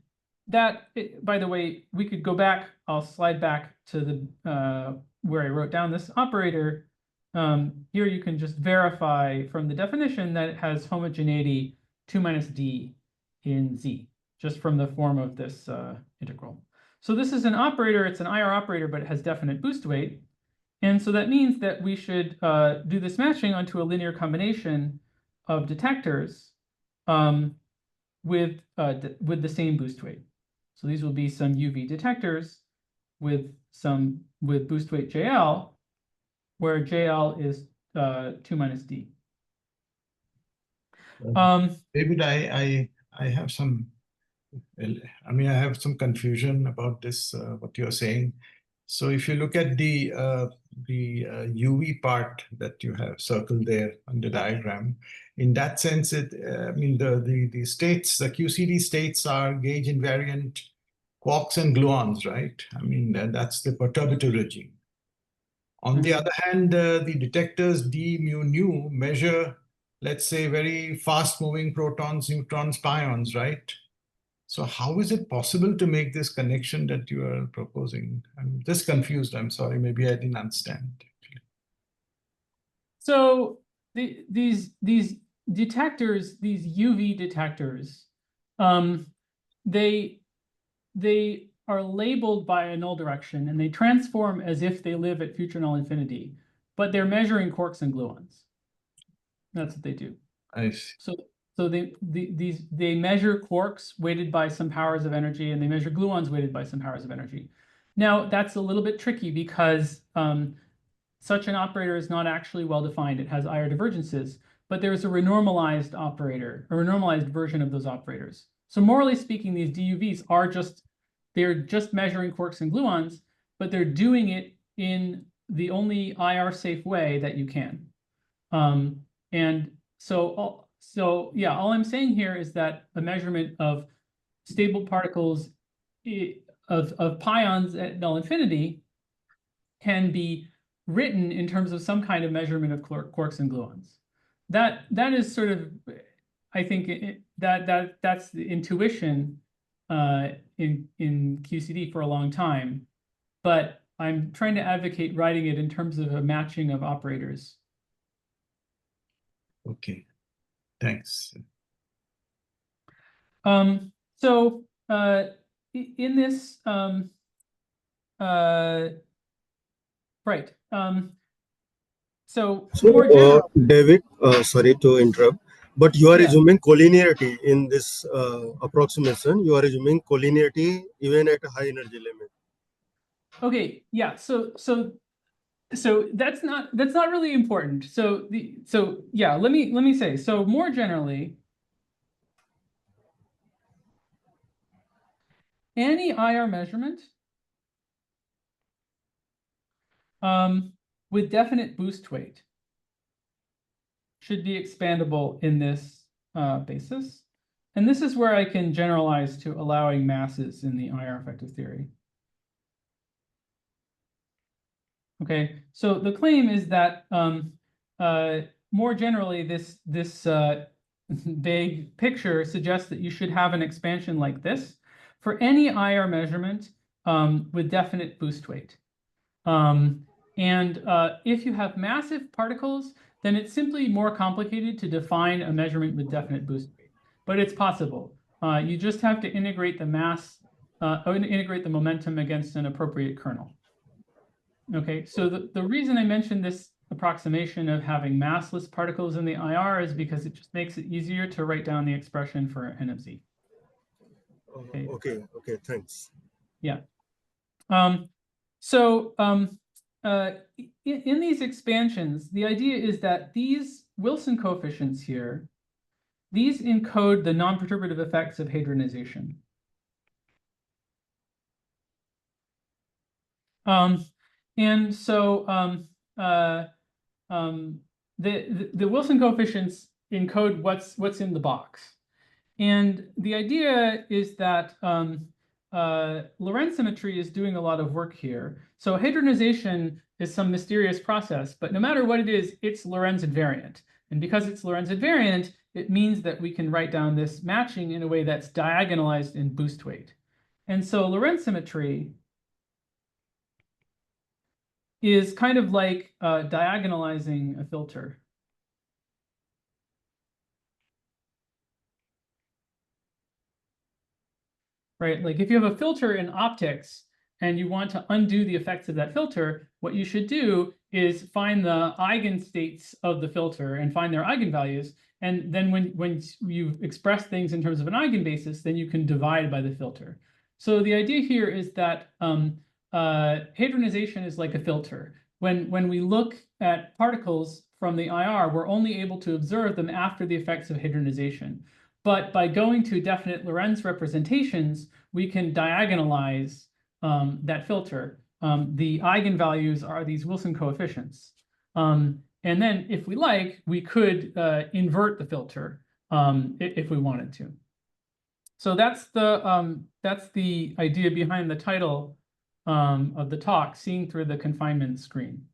that, by the way, we could go back, I'll slide back to the where I wrote down this operator. Here you can just verify from the definition that it has homogeneity 2 minus D in Z, just from the form of this integral. So this is an operator, it's an IR operator, but it has definite boost weight. And so that means that we should do this matching onto a linear combination of detectors with the same boost weight. So these will be some UV detectors with boost weight JL, where JL is 2 minus D. David, I have some, I mean, I have some confusion about this, what you're saying. So if you look at the UV part that you have circled there on the diagram, in that sense, I mean, the states, the QCD states are gauge invariant quarks and gluons, right? I mean, that's the perturbative regime. On the other hand, the detectors D, mu, nu measure, let's say, very fast-moving protons, neutrons, pions, right? So how is it possible to make this connection that you are proposing? I'm just confused. I'm sorry. Maybe I didn't understand. So these detectors, these UV detectors, they are labeled by a null direction and they transform as if they live at future null infinity, but they're measuring quarks and gluons. That's what they do. I see. So they measure quarks weighted by some powers of energy, and they measure gluons weighted by some powers of energy. Now that's a little bit tricky because such an operator is not actually well defined. It has IR divergences, but there's a renormalized operator, a renormalized version of those operators. So morally speaking, these DUVs are they're just measuring quarks and gluons, but they're doing it in the only IR safe way that you can. And so yeah, all I'm saying here is that a measurement of stable particles of pions at null infinity can be written in terms of some kind of measurement of quarks and gluons. That is sort of, I think that's the intuition in QCD for a long time, but I'm trying to advocate writing it in terms of a matching of operators. Okay, thanks. So in this right. So more general, David, sorry to interrupt, but you are yeah. assuming collinearity in this approximation. You are assuming collinearity even at a high energy limit. Okay, yeah. So that's not really important. So yeah, let me say. So more generally, any IR measurement with definite boost weight should be expandable in this basis. And this is where I can generalize to allowing masses in the IR effective theory. Okay, so the claim is that more generally, this vague picture suggests that you should have an expansion like this for any IR measurement with definite boost weight. If you have massive particles, then it's simply more complicated to define a measurement with definite boost weight. But it's possible. You just have to integrate the mass, integrate the momentum against an appropriate kernel. Okay, so the reason I mentioned this approximation of having massless particles in the IR is because it just makes it easier to write down the expression for n of z. Okay, thanks. Yeah. In these expansions, the idea is that these Wilson coefficients here, these encode the non-perturbative effects of hadronization. The Wilson coefficients encode what's in the box. And the idea is that Lorentz symmetry is doing a lot of work here. So hadronization is some mysterious process, but no matter what it is, it's Lorentz invariant. And because it's Lorentz invariant, it means that we can write down this matching in a way that's diagonalized in boost weight. And so Lorentz symmetry is kind of like diagonalizing a filter. Right, like if you have a filter in optics and you want to undo the effects of that filter, what you should do is find the eigenstates of the filter and find their eigenvalues. And then when you express things in terms of an eigenbasis, then you can divide by the filter. So the idea here is that hadronization is like a filter. When we look at particles from the IR, we're only able to observe them after the effects of hadronization. But by going to definite Lorentz representations, we can diagonalize that filter. The eigenvalues are these Wilson coefficients. And then if we like, we could invert the filter if we wanted to. So that's the idea behind the title of the talk, Seeing Through the Confinement Screen.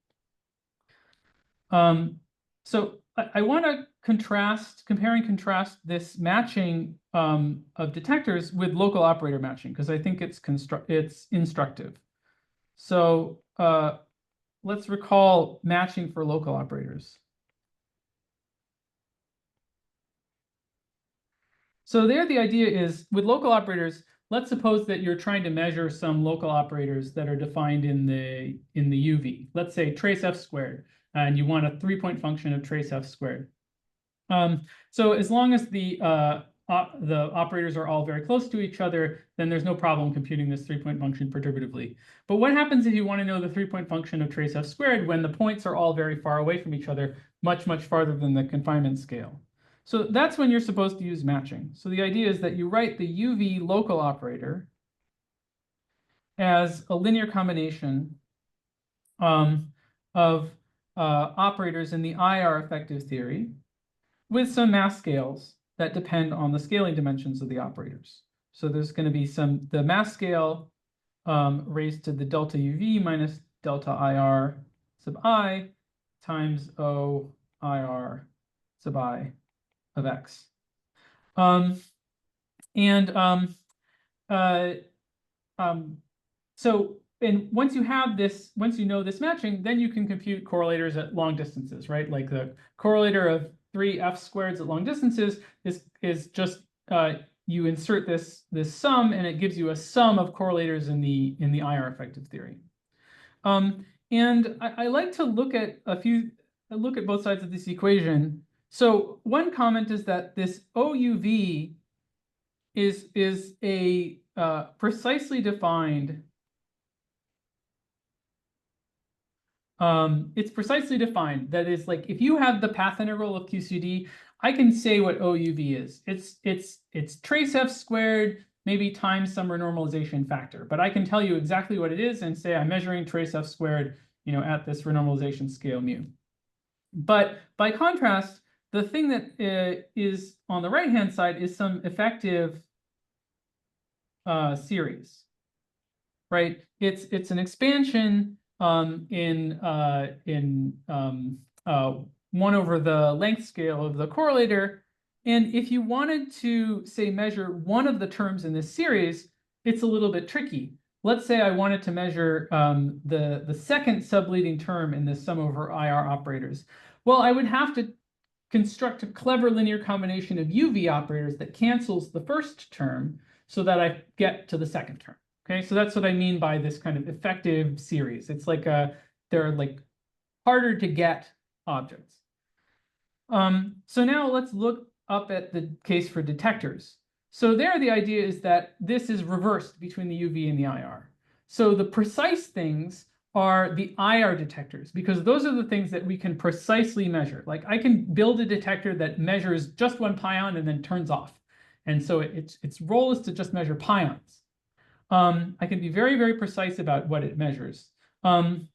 So I want to compare and contrast this matching of detectors with local operator matching, because I think it's instructive. So let's recall matching for local operators. So there the idea is, with local operators, let's suppose that you're trying to measure some local operators that are defined in the UV. Let's say trace f squared, and you want a 3-point function of trace f squared. So as long as the operators are all very close to each other, then there's no problem computing this 3-point function perturbatively. But what happens if you want to know the 3-point function of trace f squared when the points are all very far away from each other, much, much farther than the confinement scale? So that's when you're supposed to use matching. So the idea is that you write the UV local operator as a linear combination of operators in the IR effective theory with some mass scales that depend on the scaling dimensions of the operators. So there's going to be the mass scale raised to the delta UV minus delta IR sub I times O IR sub I of X. And once you have this, once you know this matching, then you can compute correlators at long distances, right? Like the correlator of 3 f squareds at long distances is just you insert this sum, and it gives you a sum of correlators in the IR effective theory. And I like to look at both sides of this equation. So one comment is that this OUV is a precisely defined. It's precisely defined. That is, like, if you have the path integral of QCD, I can say what OUV is. It's trace f squared maybe times some renormalization factor. But I can tell you exactly what it is and say I'm measuring trace f squared, at this renormalization scale mu. But by contrast, the thing that is on the right-hand side is some effective series, right? It's an expansion in 1 over the length scale of the correlator. And if you wanted to, say, measure one of the terms in this series, it's a little bit tricky. Let's say I wanted to measure the second subleading term in this sum over IR operators. Well, I would have to construct a clever linear combination of UV operators that cancels the first term so that I get to the second term. Okay, so that's what I mean by this kind of effective series. It's like they're like harder to get objects. So now let's look up at the case for detectors. So there the idea is that this is reversed between the UV and the IR. So the precise things are the IR detectors, because those are the things that we can precisely measure. Like I can build a detector that measures just one pion and then turns off. And so its role is to just measure pions. I can be very, very precise about what it measures. But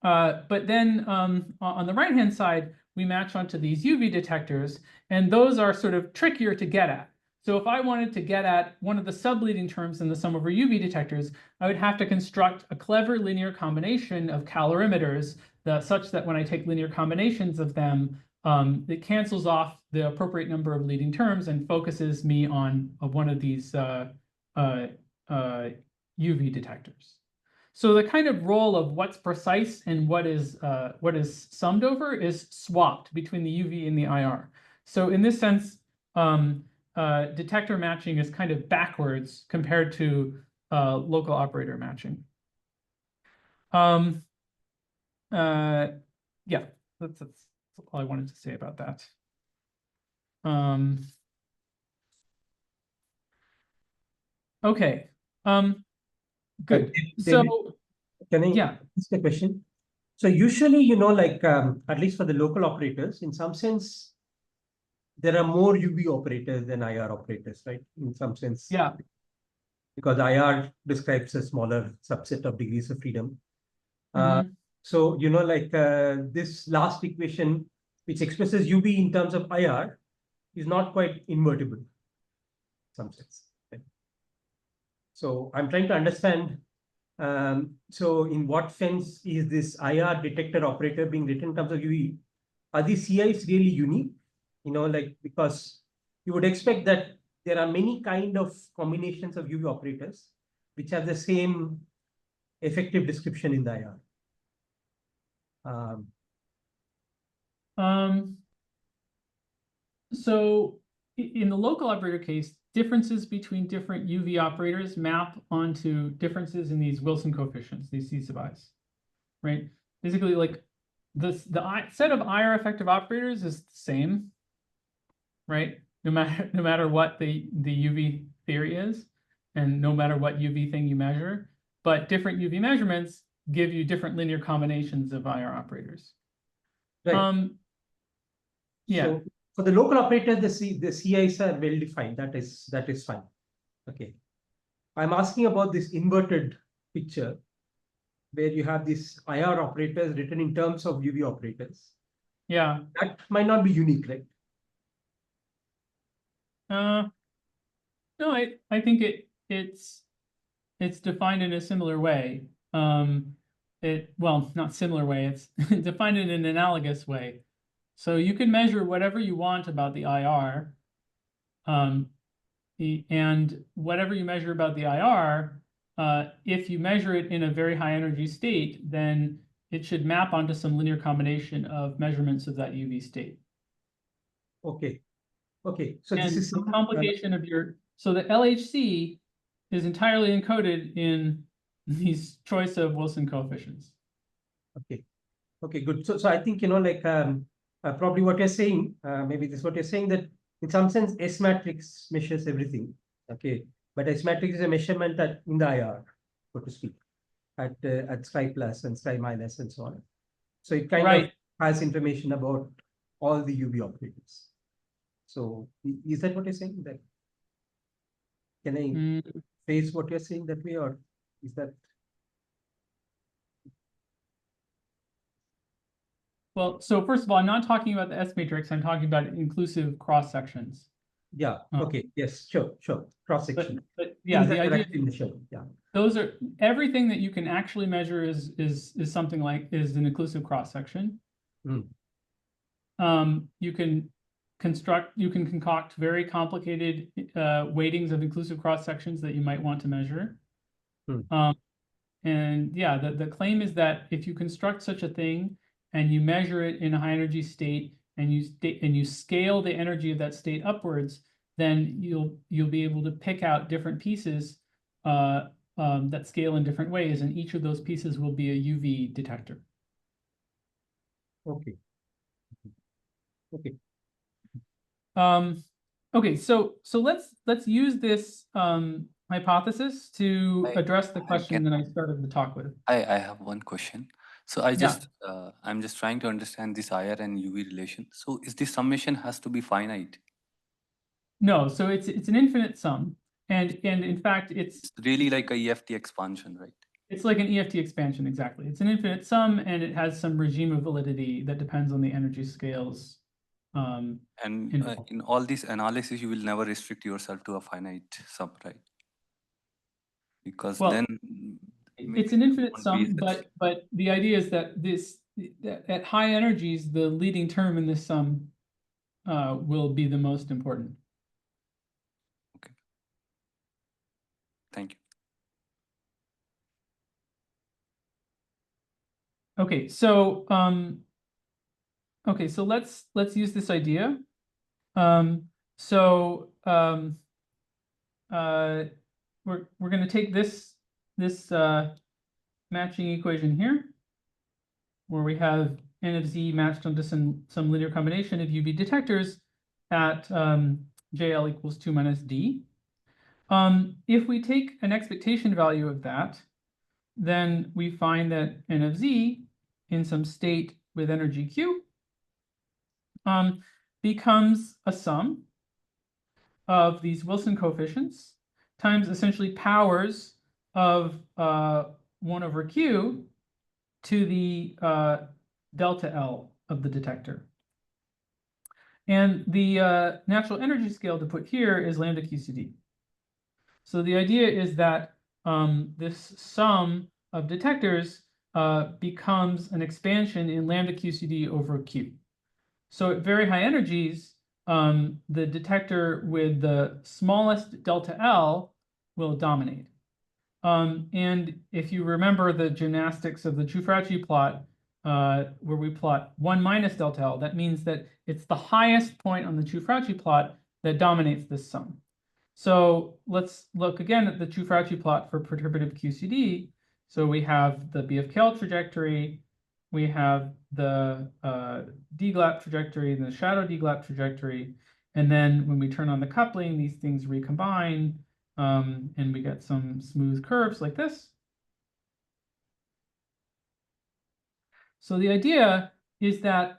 then on the right-hand side, we match onto these UV detectors, and those are sort of trickier to get at. So if I wanted to get at one of the subleading terms in the sum over UV detectors, I would have to construct a clever linear combination of calorimeters such that when I take linear combinations of them, it cancels off the appropriate number of leading terms and focuses me on one of these UV detectors. So the kind of role of what's precise and what is summed over is swapped between the UV and the IR. So in this sense, detector matching is kind of backwards compared to local operator matching. Yeah, that's all I wanted to say about that. Okay. Good. David, So can I ask a question? So usually, like at least for the local operators, in some sense, there are more UV operators than IR operators, right? In some sense. Yeah. Because IR describes a smaller subset of degrees of freedom. So, like this last equation, which expresses UV in terms of IR, is not quite invertible in some sense. Right? So I'm trying to understand, so in what sense is this IR detector operator being written in terms of UV? Are these CIs really unique? Like, because you would expect that there are many kind of combinations of UV operators which have the same effective description in the IR. So in the local operator case, differences between different UV operators map onto differences in these Wilson coefficients, these C sub i's, right? Basically, like the set of IR effective operators is the same, right? No matter what the UV theory is, and no matter what UV thing you measure, but different UV measurements give you different linear combinations of IR operators. Right. Yeah. So for the local operator, the CIs are well defined. That is fine. Okay. I'm asking about this inverted picture where you have these IR operators written in terms of UV operators. Yeah. That might not be unique, right? No, I think it's defined in a similar way. Well, not similar way, it's defined in an analogous way. So you can measure whatever you want about the IR. And whatever you measure about the IR, if you measure it in a very high energy state, then it should map onto some linear combination of measurements of that UV state. Okay. Okay. So and this is the complication of so the LHC is entirely encoded in these choice of Wilson coefficients. Okay. Okay, good. So I think, like probably what you're saying, maybe this is what you're saying, that in some sense, S matrix measures everything. Okay. But S matrix is a measurement in the IR, so to speak, at sky plus and sky minus and so on. So it kind of has information about all the UV operators. So is that what you're saying? That Can I Mm, phrase what you're saying that way, or is that? Well, so first of all, I'm not talking about the S matrix. I'm talking about inclusive cross sections. Yeah, okay, yes, sure, cross section. But yeah, the idea Yeah. those are everything that you can actually measure is something like is an inclusive cross section. You can concoct very complicated weightings of inclusive cross sections that you might want to measure. And yeah, the claim is that if you construct such a thing and you measure it in a high energy state and you scale the energy of that state upwards, then you'll be able to pick out different pieces that scale in different ways, and each of those pieces will be a UV detector. Okay. Okay, so let's use this hypothesis to address the question that I started the talk with. I have one question. So I'm just trying to understand this IR and UV relation. So is the summation has to be finite? No, so it's an infinite sum, and in fact it's really like a EFT expansion, right? It's like an EFT expansion, exactly. It's an infinite sum, and it has some regime of validity that depends on the energy scales. And in all this analysis, you will never restrict yourself to a finite sum, right? Because then it's an infinite sum, but the idea is that at high energies, the leading term in this sum will be the most important. Okay. Thank you. Okay, so let's use this idea. We're going to take this matching equation here, where we have n of z matched onto some linear combination of UV detectors at JL equals 2 minus D. If we take an expectation value of that, then we find that n of z in some state with energy Q becomes a sum of these Wilson coefficients times essentially powers of 1 over Q to the delta L of the detector. And the natural energy scale to put here is lambda QCD. So the idea is that this sum of detectors becomes an expansion in lambda QCD over Q. So at very high energies, the detector with the smallest delta L will dominate. And if you remember the gymnastics of the Ciuffracci plot, where we plot 1 minus delta L, that means that it's the highest point on the Ciuffracci plot that dominates this sum. So let's look again at the Ciuffracci plot for perturbative QCD. So we have the BFKL trajectory, we have the DGLAP trajectory, and the shadow DGLAP trajectory. And then when we turn on the coupling, these things recombine, and we get some smooth curves like this. So the idea is that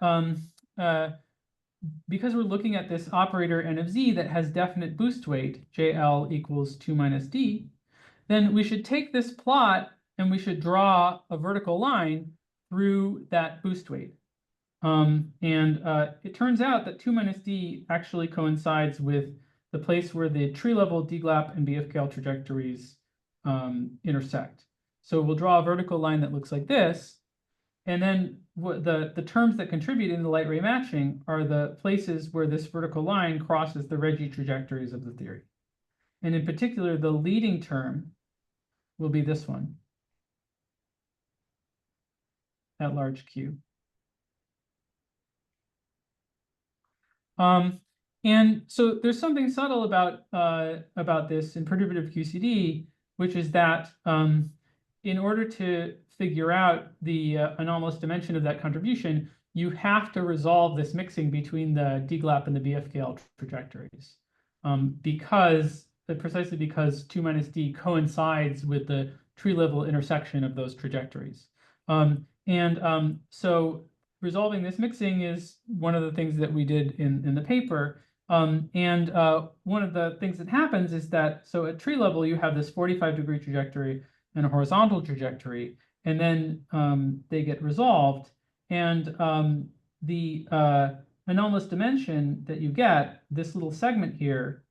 because we're looking at this operator n of z that has definite boost weight, JL equals 2 minus D, then we should take this plot and we should draw a vertical line through that boost weight. It turns out that 2 minus D actually coincides with the place where the tree level DGLAP and BFKL trajectories intersect. So we'll draw a vertical line that looks like this. And then the terms that contribute in the light ray matching are the places where this vertical line crosses the Reggie trajectories of the theory. And in particular, the leading term will be this one at large Q. And so there's something subtle about this in perturbative QCD, which is that in order to figure out the anomalous dimension of that contribution, you have to resolve this mixing between the DGLAP and the BFKL trajectories, precisely because 2 minus D coincides with the tree level intersection of those trajectories. So resolving this mixing is one of the things that we did in the paper. One of the things that happens is that, so at tree level, you have this 45-degree trajectory and a horizontal trajectory, and then they get resolved. And the anomalous dimension that you get, this little segment here,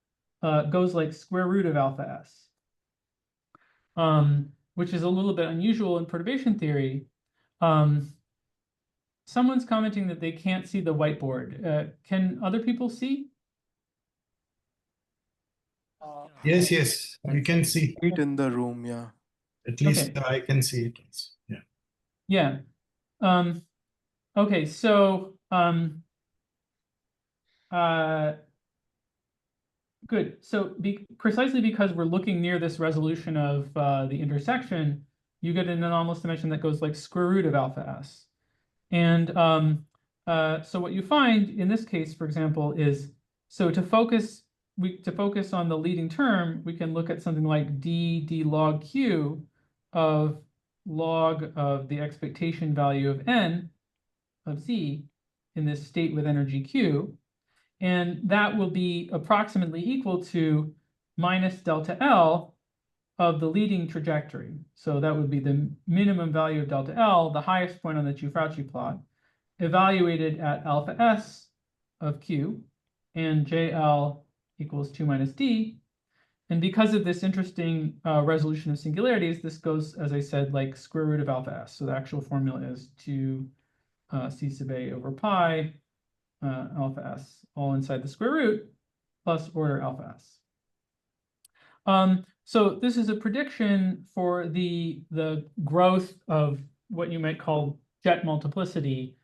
goes like square root of alpha s, which is a little bit unusual in perturbation theory. Someone's commenting that they can't see the whiteboard. Can other people see? Yes, you can see. It in the room, yeah. At least Okay. I can see it. Yeah. Yeah. Okay, so good. So precisely because we're looking near this resolution of the intersection, you get an anomalous dimension that goes like square root of alpha s. And so what you find in this case, for example, is so to focus on the leading term, we can look at something like d log q of log of the expectation value of n of z in this state with energy q. And that will be approximately equal to minus delta L of the leading trajectory. So that would be the minimum value of delta L, the highest point on the Chiu-Fauci plot, evaluated at alpha s of q, and JL equals 2 minus d. And because of this interesting resolution of singularities, this goes, as I said, like square root of alpha s. So the actual formula is 2 c sub a over pi alpha s, all inside the square root, plus order alpha s. So this is a prediction for the growth of what you might call jet multiplicity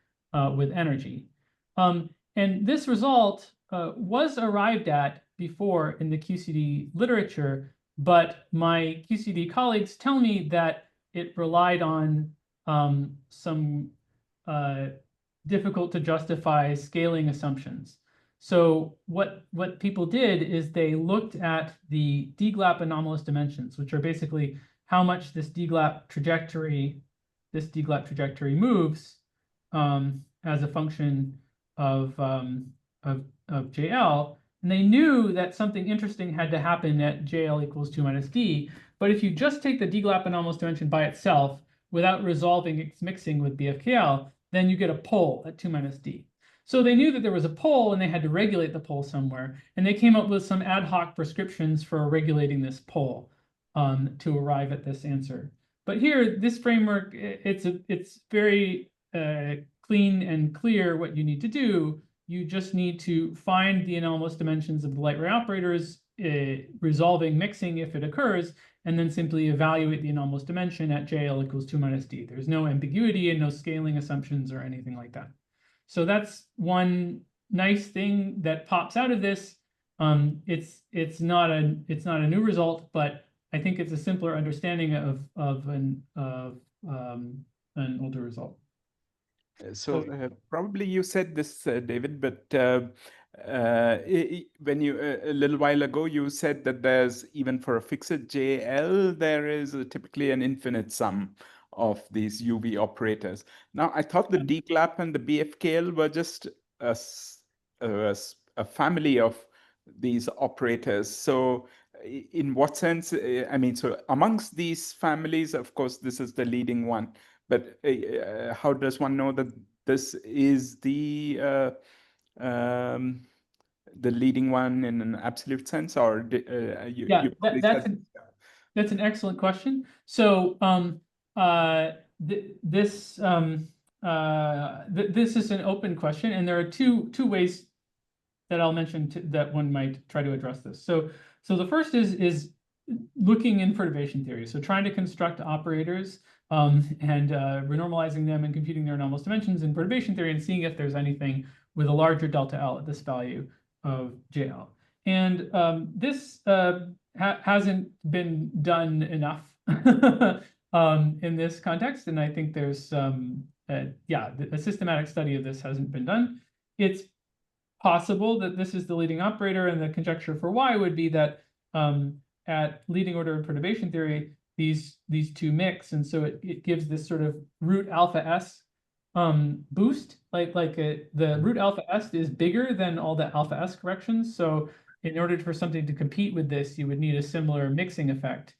with energy. And this result was arrived at before in the QCD literature, but my QCD colleagues tell me that it relied on some difficult to justify scaling assumptions. So what people did is they looked at the DGLAP anomalous dimensions, which are basically how much this DGLAP trajectory moves as a function of JL. And they knew that something interesting had to happen at JL equals 2 minus d. But if you just take the DGLAP anomalous dimension by itself without resolving its mixing with BFKL, then you get a pole at 2 minus d. So they knew that there was a pole and they had to regulate the pole somewhere. And they came up with some ad hoc prescriptions for regulating this pole to arrive at this answer. But here, this framework, it's very clean and clear what you need to do. You just need to find the anomalous dimensions of the light ray operators, resolving mixing if it occurs, and then simply evaluate the anomalous dimension at JL equals 2 minus d. There's no ambiguity and no scaling assumptions or anything like that. So that's one nice thing that pops out of this. It's not a new result, but I think it's a simpler understanding of an older result. So probably you said this, David, but when you a little while ago you said that there's even for a fixed JL there is typically an infinite sum of these UV operators. Now I thought the DGLAP and the BFKL were just a family of these operators. So in what sense? I mean, so amongst these families, of course, this is the leading one. But how does one know that this is the leading one in an absolute sense, or that's an excellent question. So this is an open question, and there are two ways that I'll mention that one might try to address this. So the first is looking in perturbation theory. So trying to construct operators and renormalizing them and computing their anomalous dimensions in perturbation theory and seeing if there's anything with a larger delta L at this value of JL. And this hasn't been done enough in this context. And I think there's, a systematic study of this hasn't been done. It's possible that this is the leading operator, and the conjecture for why would be that at leading order of perturbation theory, these two mix, and so it gives this sort of root alpha s boost, the root alpha S is bigger than all the alpha S corrections. So in order for something to compete with this, you would need a similar mixing effect.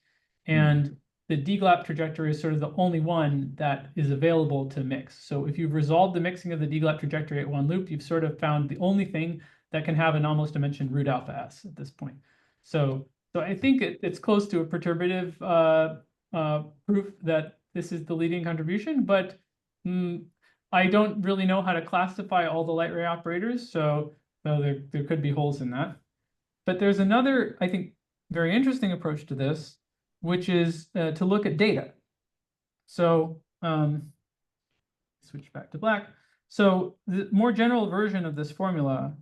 And the DGLAP trajectory is sort of the only one that is available to mix. So if you've resolved the mixing of the DGLAP trajectory at one loop, you've sort of found the only thing that can have anomalous dimension root alpha S at this point. So I think it's close to a perturbative proof that this is the leading contribution, but I don't really know how to classify all the light ray operators, so there could be holes in that. But there's another, I think, very interesting approach to this, which is to look at data. So switch back to black. So the more general version of this formula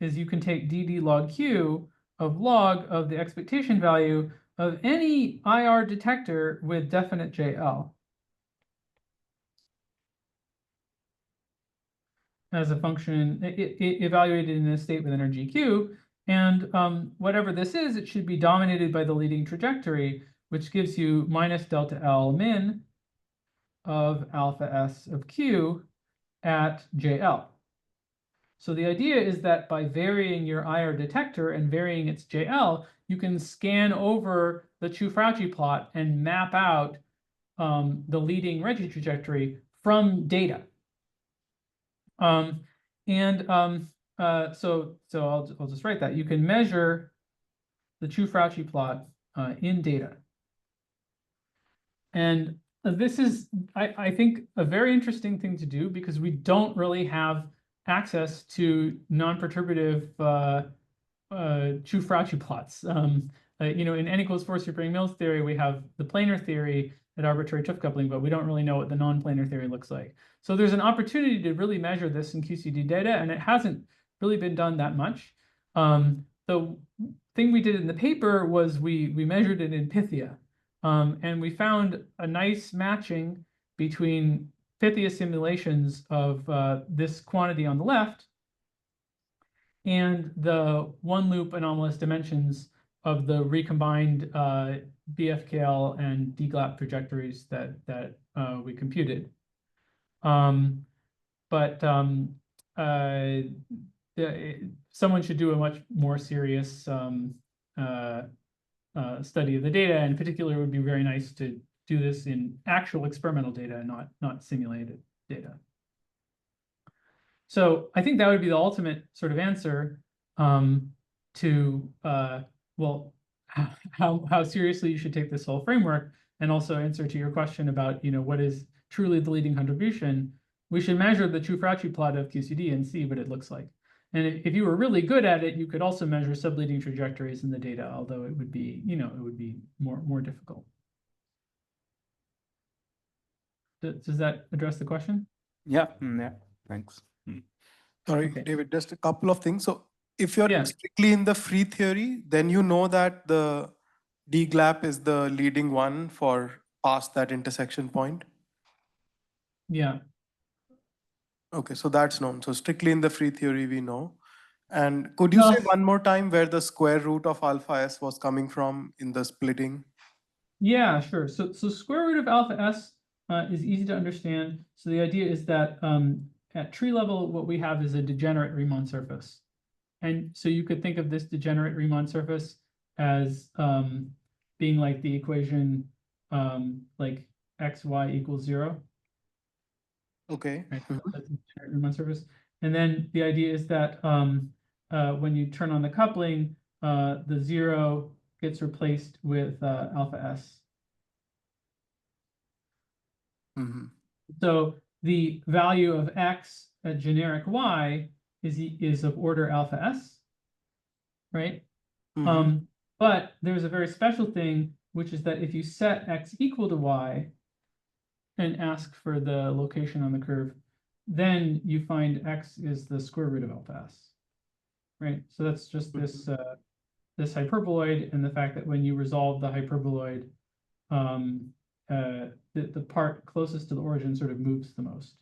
is you can take dd log q of log of the expectation value of any IR detector with definite JL as a function evaluated in a state with energy q. And whatever this is, it should be dominated by the leading trajectory, which gives you minus delta L min of alpha S of q at JL. So the idea is that by varying your IR detector and varying its JL, you can scan over the Chu-Fauci plot and map out the leading Reggie trajectory from data. So I'll just write that. You can measure the Chu-Fauci plot in data. And this is, I think, a very interesting thing to do because we don't really have access to non-perturbative Chu-Fauci plots. In n equals 4 Superior-Mills theory, we have the planar theory at arbitrary Chuff coupling, but we don't really know what the non-planar theory looks like. So there's an opportunity to really measure this in QCD data, and it hasn't really been done that much. The thing we did in the paper was we measured it in Pythia, and we found a nice matching between Pythia simulations of this quantity on the left and the one loop anomalous dimensions of the recombined BFKL and DGLAP trajectories that we computed. Someone should do a much more serious study of the data. In particular, it would be very nice to do this in actual experimental data, not simulated data. So I think that would be the ultimate sort of answer to how seriously you should take this whole framework, and also answer to your question about what is truly the leading contribution. We should measure the Chu-Fauci plot of QCD and see what it looks like. And if you were really good at it, you could also measure subleading trajectories in the data, although it would be more difficult. Does that address the question? Yeah, yeah, thanks. Sorry, Okay. David, just a couple of things. So if you're Yeah. strictly in the free theory, then you know that the DGLAP is the leading one for past that intersection point. Yeah. Okay, so that's known. So strictly in the free theory, we know. And could you say one more time where the square root of alpha S was coming from in the splitting? Yeah, sure. So square root of alpha S is easy to understand. So the idea is that at tree level, what we have is a degenerate Riemann surface. And so you could think of this degenerate Riemann surface as being like the equation like xy equals 0. Okay. Right? That's a degenerate Riemann surface. And then the idea is that when you turn on the coupling, the 0 gets replaced with alpha S. Mm-hmm. So the value of x at generic y is of order alpha S, right? Mm-hmm. But there's a very special thing, which is that if you set x equal to y and ask for the location on the curve, then you find x is the square root of alpha S, right? So that's just this this hyperboloid, and the fact that when you resolve the hyperboloid, the part closest to the origin sort of moves the most.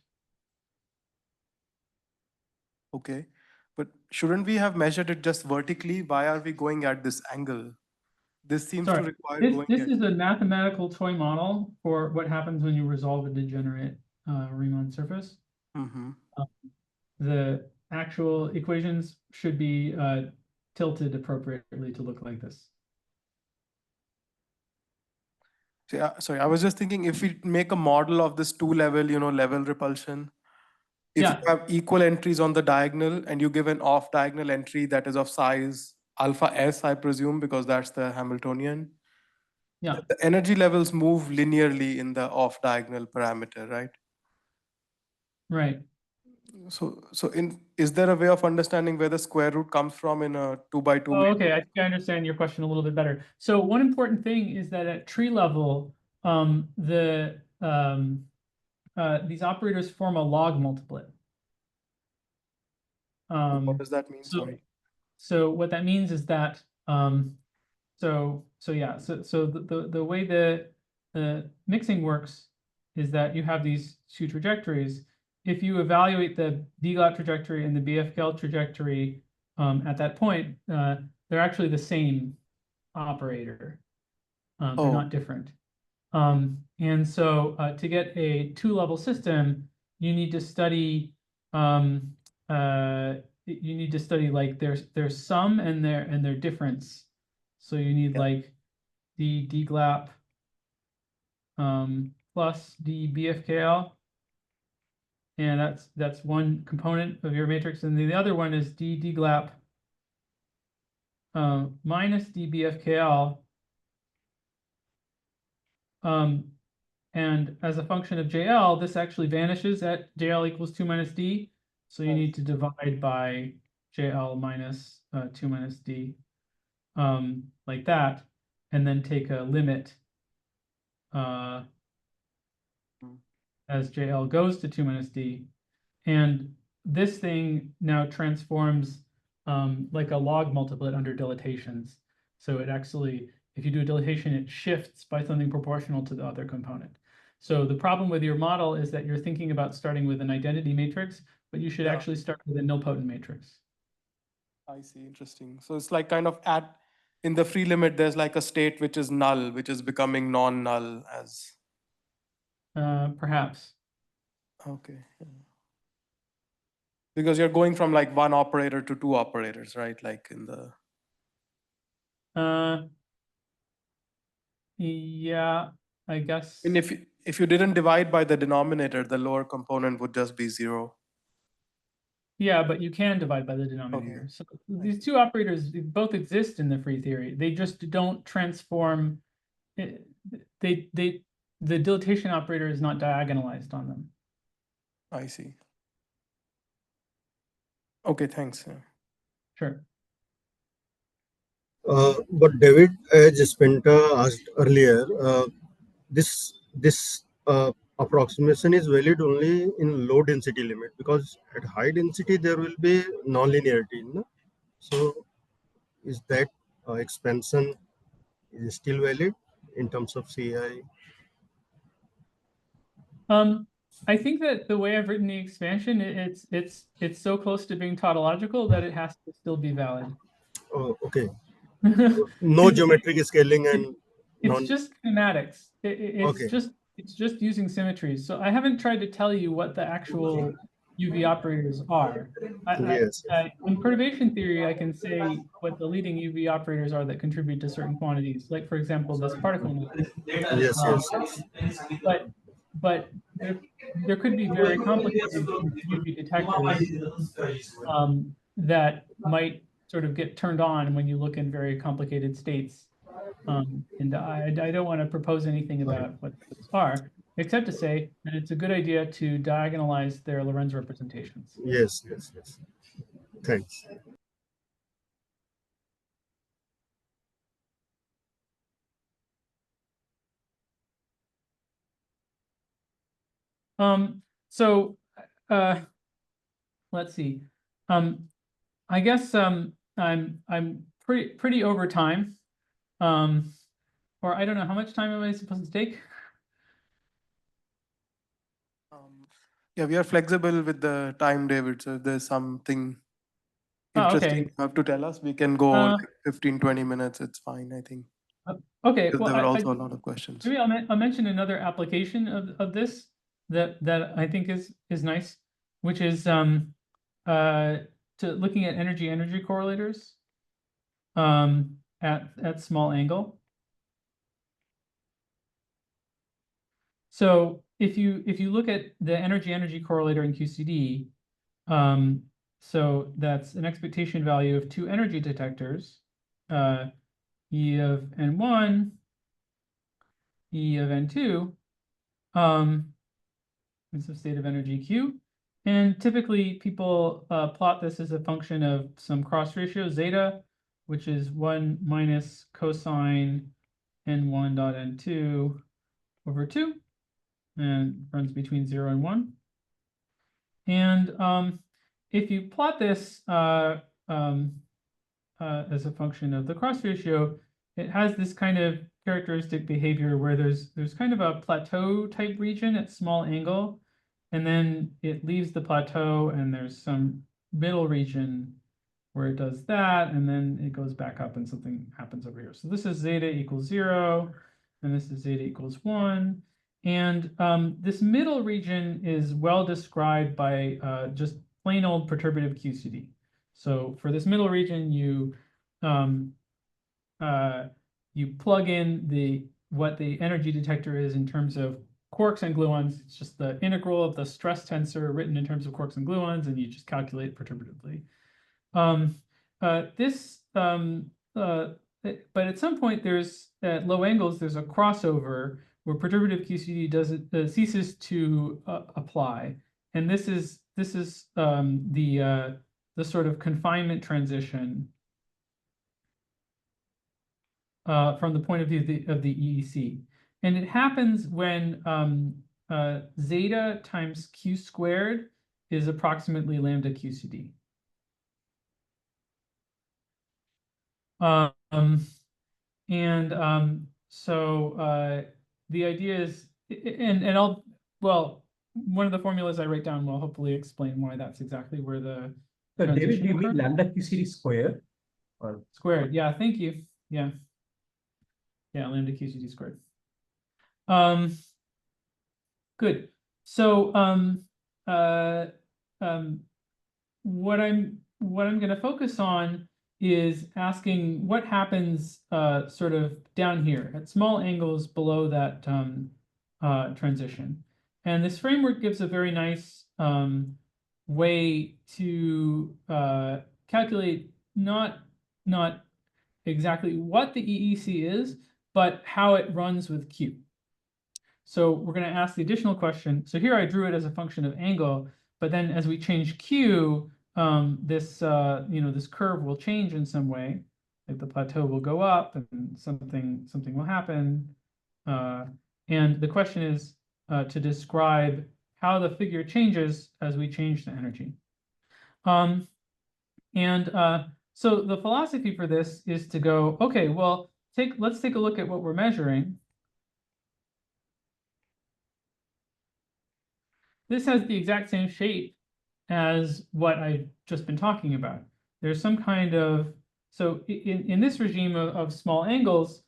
Okay, but shouldn't we have measured it just vertically? Why are we going at this angle? This seems to require This going this at... is a mathematical toy model for what happens when you resolve a degenerate Riemann surface. Mm-hmm. The actual equations should be tilted appropriately to look like this. Sorry, I was just thinking if we make a model of this two-level, level repulsion, if Yeah. you have equal entries on the diagonal and you give an off-diagonal entry that is of size alpha s, I presume, because that's the Hamiltonian. Yeah. The energy levels move linearly in the off-diagonal parameter, right? Right. So is there a way of understanding where the square root comes from in a 2x2? Oh, okay. I think I understand your question a little bit better. So one important thing is that at tree level, these operators form a log multiplet. What does that mean? Sorry. So what that means is that so the way the mixing works is that you have these two trajectories. If you evaluate the DGLAP trajectory and the BFKL trajectory at that point, they're actually the same operator. They're not different. And so to get a two-level system, you need to study like their sum and their difference. So you need like the DGLAP plus the BFKL, and that's one component of your matrix, and the other one is DGLAP minus DBFKL, and as a function of JL, this actually vanishes at JL equals 2 minus D. So you need to divide by JL minus 2 minus D, like that, and then take a limit as JL goes to 2 minus D. And this thing now transforms like a log multiplet under dilatations. So it actually, if you do a dilatation, it shifts by something proportional to the other component. So the problem with your model is that you're thinking about starting with an identity matrix, but you should actually start with a nilpotent matrix. I see, interesting. So it's like kind of in the free limit, there's like a state which is null, which is becoming non-null as. Perhaps. Okay. Because you're going from like one operator to two operators, right? Like in the. Yeah, I guess. And if you didn't divide by the denominator, the lower component would just be 0. Yeah, but you can divide by the denominator. Okay. So these two operators both exist in the free theory. They just don't transform. The dilatation operator is not diagonalized on them. I see. Okay, thanks. Sure. But David, as Spenta asked earlier, this approximation is valid only in low density limit, because at high density there will be nonlinearity. No? So is that expansion is still valid in terms of CI? I think that the way I've written the expansion, it's so close to being tautological that it has to still be valid. Oh, okay. No geometric scaling and it's just kinematics. It's just using symmetries. So I haven't tried to tell you what the actual UV operators are. In perturbation theory, I can say what the leading UV operators are that contribute to certain quantities, like for example, this particle number. But there could be very complicated UV detectors that might sort of get turned on when you look in very complicated states. And I don't want to propose anything about what those are, except to say that it's a good idea to diagonalize their Lorentz representations. Yes. Thanks. So let's see. I guess I'm pretty over time. Or I don't know, how much time am I supposed to take? Yeah, we are flexible with the time, David. So if there's something interesting you have to tell us, we can go like 15, 20 minutes. It's fine, I think. Okay. Because there were also a lot of questions. Maybe I'll mention another application of this. that I think is nice, which is to looking at energy correlators at small angle. So if you look at the energy correlator in QCD, so that's an expectation value of two energy detectors, E of N1, E of N2, it's a state of energy Q. And typically people plot this as a function of some cross ratio zeta, which is 1 minus cosine N1 dot N2 over 2, and runs between 0 and 1. And if you plot this as a function of the cross ratio, it has this kind of characteristic behavior where there's kind of a plateau type region at small angle, and then it leaves the plateau and there's some middle region where it does that, and then it goes back up and something happens over here. So this is zeta equals 0, and this is zeta equals 1. And this middle region is well described by just plain old perturbative QCD. So for this middle region, you plug in what the energy detector is in terms of quarks and gluons. It's just the integral of the stress tensor written in terms of quarks and gluons, and you just calculate it perturbatively. But at some point, at low angles, there's a crossover where perturbative QCD ceases to apply, and this is the sort of confinement transition from the point of view of the EEC, and it happens when zeta times q squared is approximately lambda QCD. So the idea is, and one of the formulas I write down will hopefully explain why that's exactly where the So David, transition you mean occurred. lambda QCD square? Or Squared, yeah, thank you. Yeah, lambda QCD squared. Good. So what I'm going to focus on is asking what happens sort of down here at small angles below that transition. And this framework gives a very nice way to calculate not exactly what the EEC is, but how it runs with Q. So we're going to ask the additional question. So here I drew it as a function of angle, but then as we change Q, this curve will change in some way. Like the plateau will go up and something will happen. And the question is to describe how the figure changes as we change the energy. So the philosophy for this is to go, okay, well, let's take a look at what we're measuring. This has the exact same shape as what I've just been talking about. There's some kind of, so in this regime of small angles,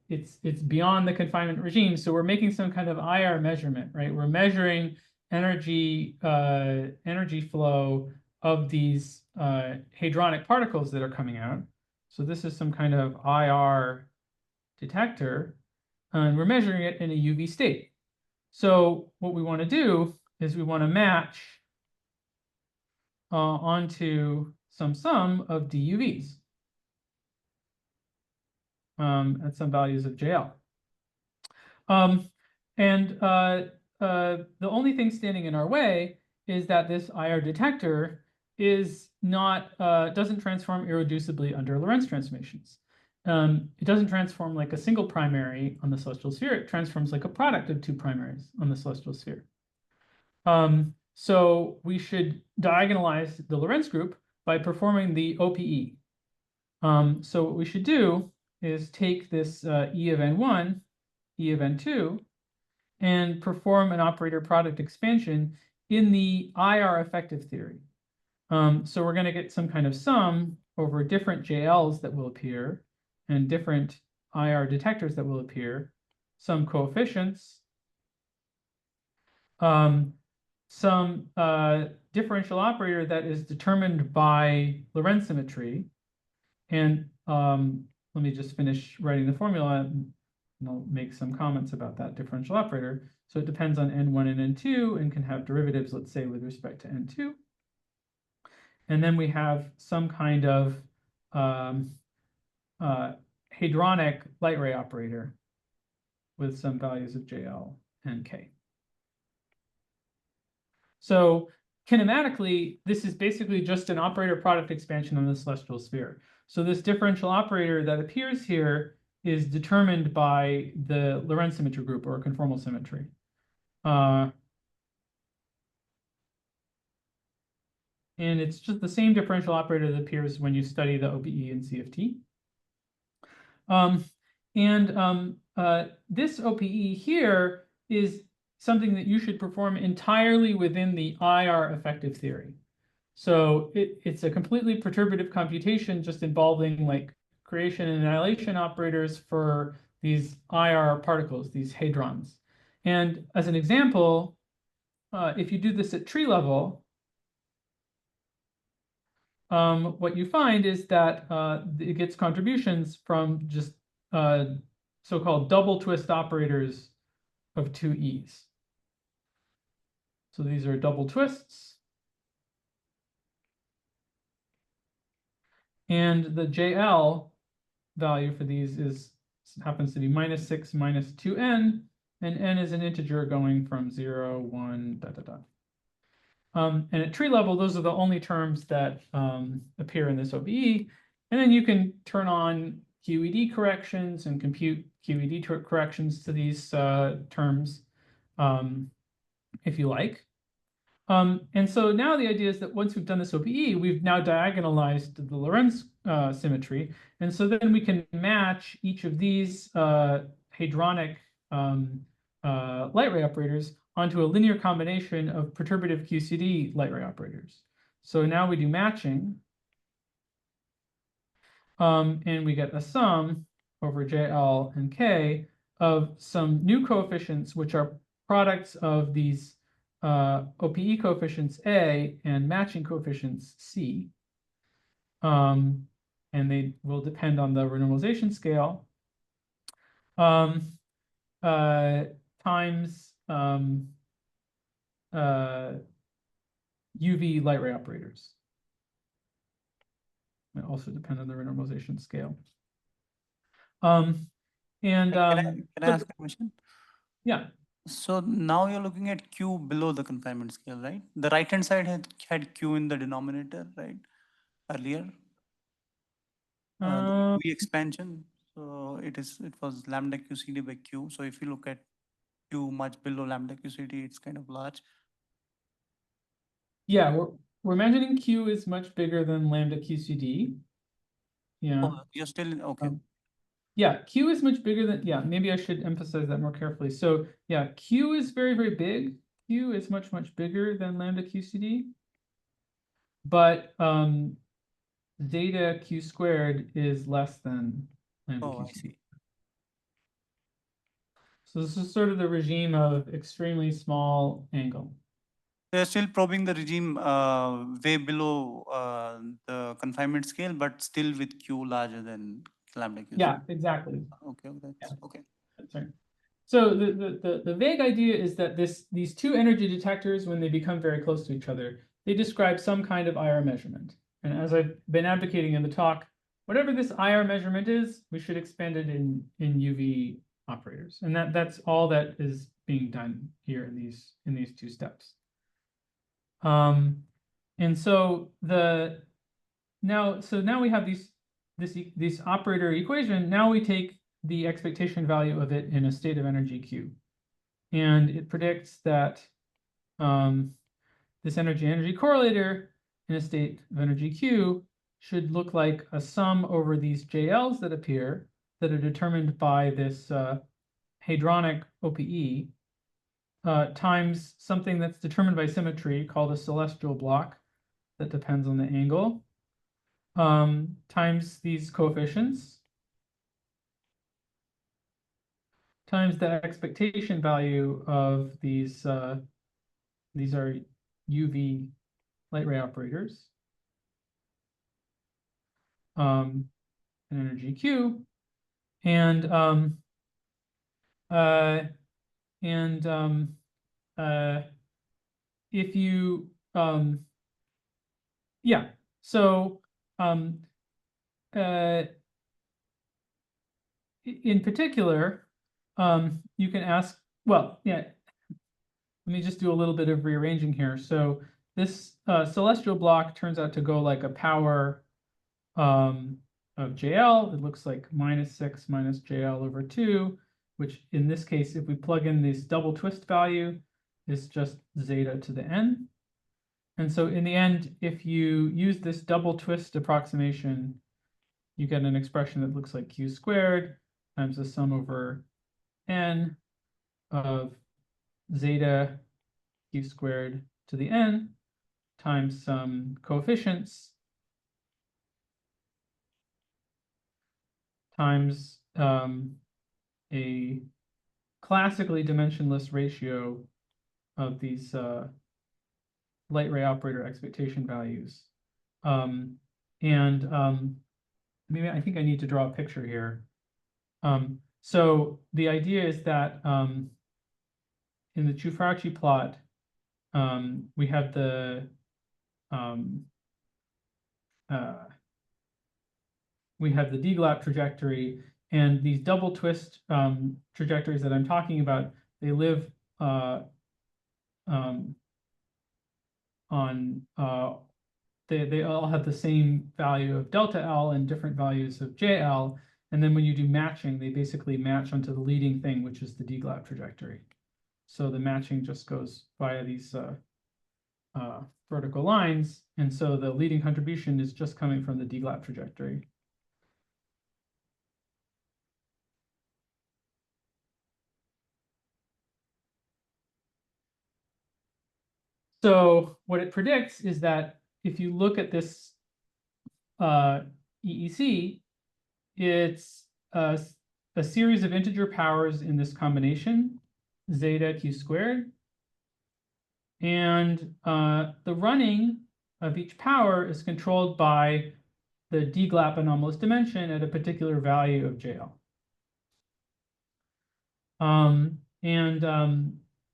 it's beyond the confinement regime. So we're making some kind of IR measurement, right? We're measuring energy flow of these hadronic particles that are coming out. So this is some kind of IR detector, and we're measuring it in a UV state. So what we want to do is we want to match onto some sum of DUVs at some values of JL. The only thing standing in our way is that this IR detector is not doesn't transform irreducibly under Lorentz transformations. It doesn't transform like a single primary on the celestial sphere. It transforms like a product of two primaries on the celestial sphere. So we should diagonalize the Lorentz group by performing the OPE. So what we should do is take this E of N1, E of N2, and perform an operator product expansion in the IR effective theory. So we're going to get some kind of sum over different JLs that will appear and different IR detectors that will appear, some coefficients, some differential operator that is determined by Lorentz symmetry. And let me just finish writing the formula, and I'll make some comments about that differential operator. So it depends on N1 and N2 and can have derivatives, let's say, with respect to N2. And then we have some kind of hadronic light ray operator with some values of JL and K. So kinematically, this is basically just an operator product expansion on the celestial sphere. So this differential operator that appears here is determined by the Lorentz symmetry group or conformal symmetry. And it's just the same differential operator that appears when you study the OPE and CFT. This OPE here is something that you should perform entirely within the IR effective theory. So it's a completely perturbative computation just involving like creation and annihilation operators for these IR particles, these hadrons. And as an example, if you do this at tree level, what you find is that it gets contributions from just so-called double twist operators of 2 E's. So these are double twists. And the JL value for these happens to be -6 minus 2n, and n is an integer going from 0, 1, ... And at tree level, those are the only terms that appear in this OBE. And then you can turn on QED corrections and compute QED corrections to these terms if you like. And so now the idea is that once we've done this OBE, we've now diagonalized the Lorentz symmetry. And so then we can match each of these hadronic light ray operators onto a linear combination of perturbative QCD light ray operators. So now we do matching, and we get a sum over JL and K of some new coefficients, which are products of these OPE coefficients A and matching coefficients C. And they will depend on the renormalization scale times UV light ray operators. They also depend on the renormalization scale. Can I ask a question? Yeah. So now you're looking at Q below the confinement scale, right? The right-hand side had Q in the denominator, right? Earlier. The V expansion. So it was lambda QCD by Q. So if you look at Q much below lambda QCD, it's kind of large. Yeah, we're imagining Q is much bigger than lambda QCD. Yeah. Oh, you're still in, okay. Yeah, Q is much bigger than, yeah, maybe I should emphasize that more carefully. So yeah, Q is very, very big. Q is much, much bigger than lambda QCD. But zeta Q squared is less than lambda QCD. I see. So this is sort of the regime of extremely small angle. They're still probing the regime way below the confinement scale, but still with Q larger than lambda Q. Yeah, exactly. Okay, that's okay. That's right. So the vague idea is that these two energy detectors, when they become very close to each other, they describe some kind of IR measurement. And as I've been advocating in the talk, whatever this IR measurement is, we should expand it in UV operators. And that's all that is being done here in these two steps. And so now we have this operator equation. Now we take the expectation value of it in a state of energy Q, and it predicts that this energy correlator in a state of energy Q should look like a sum over these JLs that appear that are determined by this hadronic OPE times something that's determined by symmetry called a celestial block that depends on the angle, times these coefficients, times the expectation value of these these are UV light ray operators. An energy Q, and if you yeah, so in particular, you can ask, well, yeah, let me just do a little bit of rearranging here. So this celestial block turns out to go like a power of JL. It looks like -6 minus JL over 2, which in this case, if we plug in this double twist value, is just zeta to the n. And so in the end, if you use this double twist approximation, you get an expression that looks like q squared times the sum over n of zeta q squared to the n times some coefficients times a classically dimensionless ratio of these light ray operator expectation values. Maybe I think I need to draw a picture here. So the idea is that in the Fibonacci plot, we have the DGLAP trajectory, and these double twist trajectories that I'm talking about, they live they all have the same value of delta L and different values of JL. And then when you do matching, they basically match onto the leading thing, which is the DGLAP trajectory. So the matching just goes via these vertical lines. And so the leading contribution is just coming from the DGLAP trajectory. So what it predicts is that if you look at this EEC, it's a series of integer powers in this combination, zeta q squared. And the running of each power is controlled by the DGLAP anomalous dimension at a particular value of JL.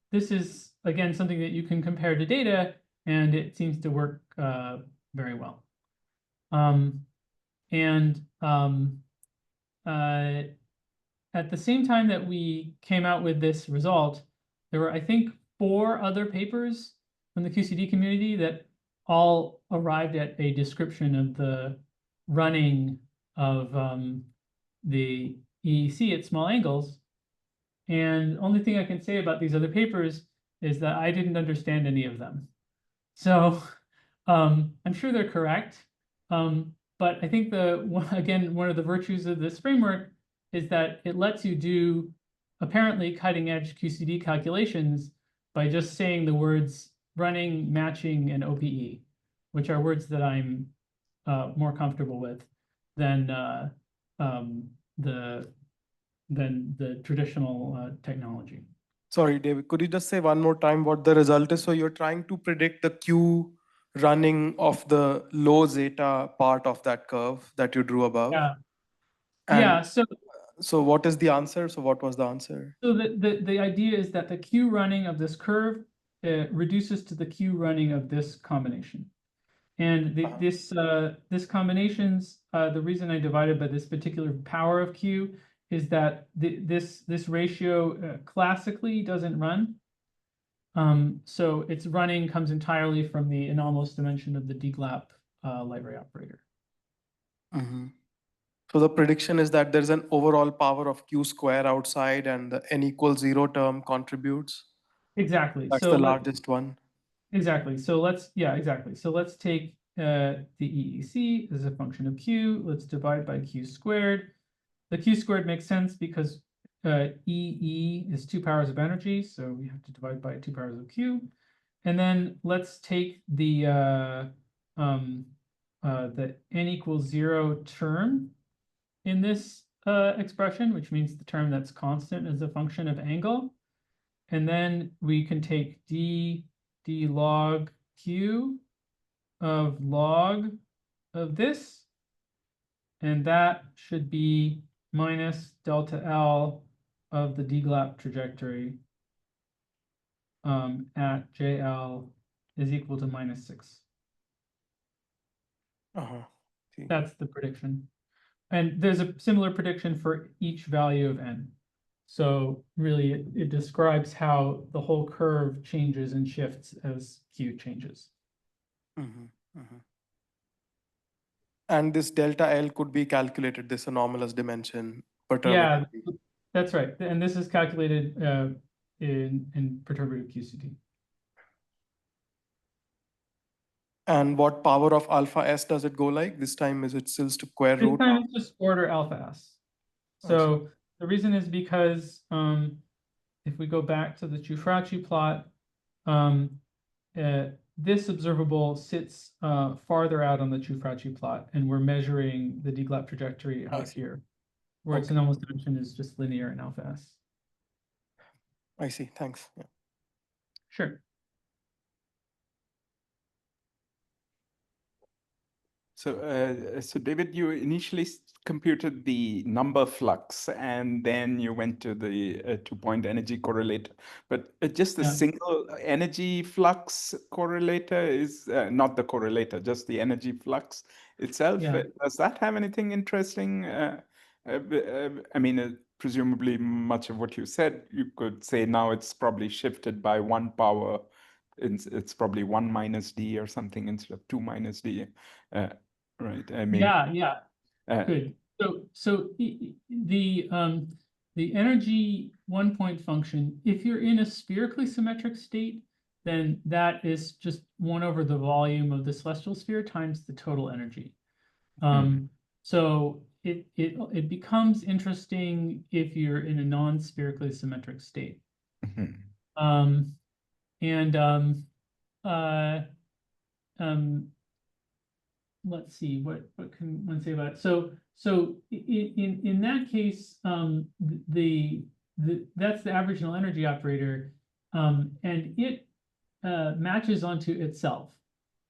This is, again, something that you can compare to data, and it seems to work very well. At the same time that we came out with this result, there were, I think, 4 other papers from the QCD community that all arrived at a description of the running of the EEC at small angles. And the only thing I can say about these other papers is that I didn't understand any of them. So I'm sure they're correct. But I think again, one of the virtues of this framework is that it lets you do apparently cutting edge QCD calculations by just saying the words running, matching, and OPE, which are words that I'm more comfortable with than the traditional technology. Sorry, David, could you just say one more time what the result is? So you're trying to predict the Q running of the low zeta part of that curve that you drew above. Yeah. And Yeah. So what is the answer? So what was the answer? So the idea is that the Q running of this curve reduces to the Q running of this combination. And this combinations, the reason I divided by this particular power of Q is that this ratio classically doesn't run. So its running comes entirely from the anomalous dimension of the DGLAP light ray operator. Mm-hmm. So the prediction is that there's an overall power of Q square outside, and the n equals 0 term contributes. Exactly. That's so the largest one. Exactly. So exactly. So let's take the EEC as a function of Q. Let's divide by Q squared. The Q squared makes sense because EE is 2 powers of energy. So we have to divide by 2 powers of Q. And then let's take the n equals 0 term in this expression, which means the term that's constant as a function of angle. And then we can take d d log q of log of this, and that should be minus delta L of the DGLAP trajectory at JL is equal to -6. See. That's the prediction. And there's a similar prediction for each value of n. So really, it describes how the whole curve changes and shifts as q changes. And this delta L could be calculated, this anomalous dimension Yeah, perturbativity. that's right. And this is calculated in perturbative QCD. And what power of alpha S does it go like? This time is it still square This root? time it's just order alpha s. So the reason is because if we go back to the Jufraci plot, this observable sits farther out on the Jufraci plot, and we're measuring the DGLAP trajectory out here, where its anomalous dimension is just linear in alpha s. I see, thanks. Yeah. Sure. So David, you initially computed the number flux, and then you went to the two-point energy correlator. But just the single energy flux correlator is not the correlator, just the energy flux itself. Yeah. Does that have anything interesting? I mean, presumably much of what you said, you could say now it's probably shifted by 1 power. It's probably 1 minus d or something instead of 2 minus d. Right. I mean, Yeah. Good. So the energy 1-point function, if you're in a spherically symmetric state, then that is just 1 over the volume of the celestial sphere times the total energy. So it becomes interesting if you're in a non-spherically symmetric state. Let's see, what can one say about it? So in that case, that's the average null energy operator, and it matches onto itself,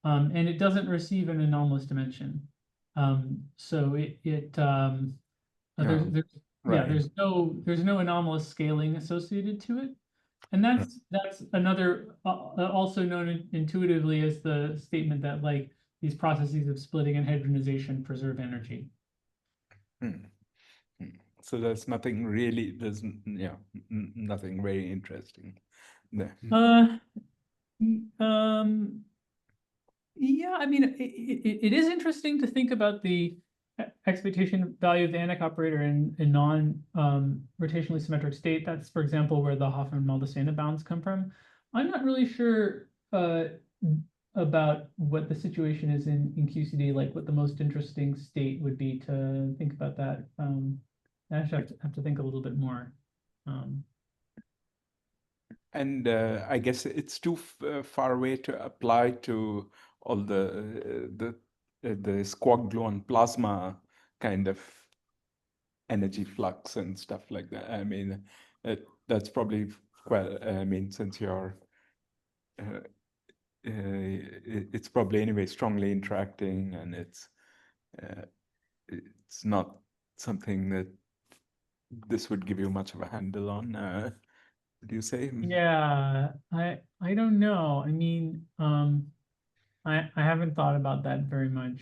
and it doesn't receive an anomalous dimension. So there's no anomalous scaling associated to it. And that's another also known intuitively as the statement that like these processes of splitting and hadronization preserve energy. So there's nothing really, nothing very interesting there. Yeah, I mean, it is interesting to think about the expectation value of the Anneck operator in non-rotationally symmetric state. That's, for example, where the Hoffman-Maldacena bounds come from. I'm not really sure about what the situation is in QCD, like what the most interesting state would be to think about that. I actually have to think a little bit more. And I guess it's too far away to apply to all the squark gluon plasma kind of energy flux and stuff like that. I mean, that's probably quite. I mean, since you're, it's probably anyway strongly interacting, and it's not something that this would give you much of a handle on. Would you say? Yeah, I don't know. I mean, I haven't thought about that very much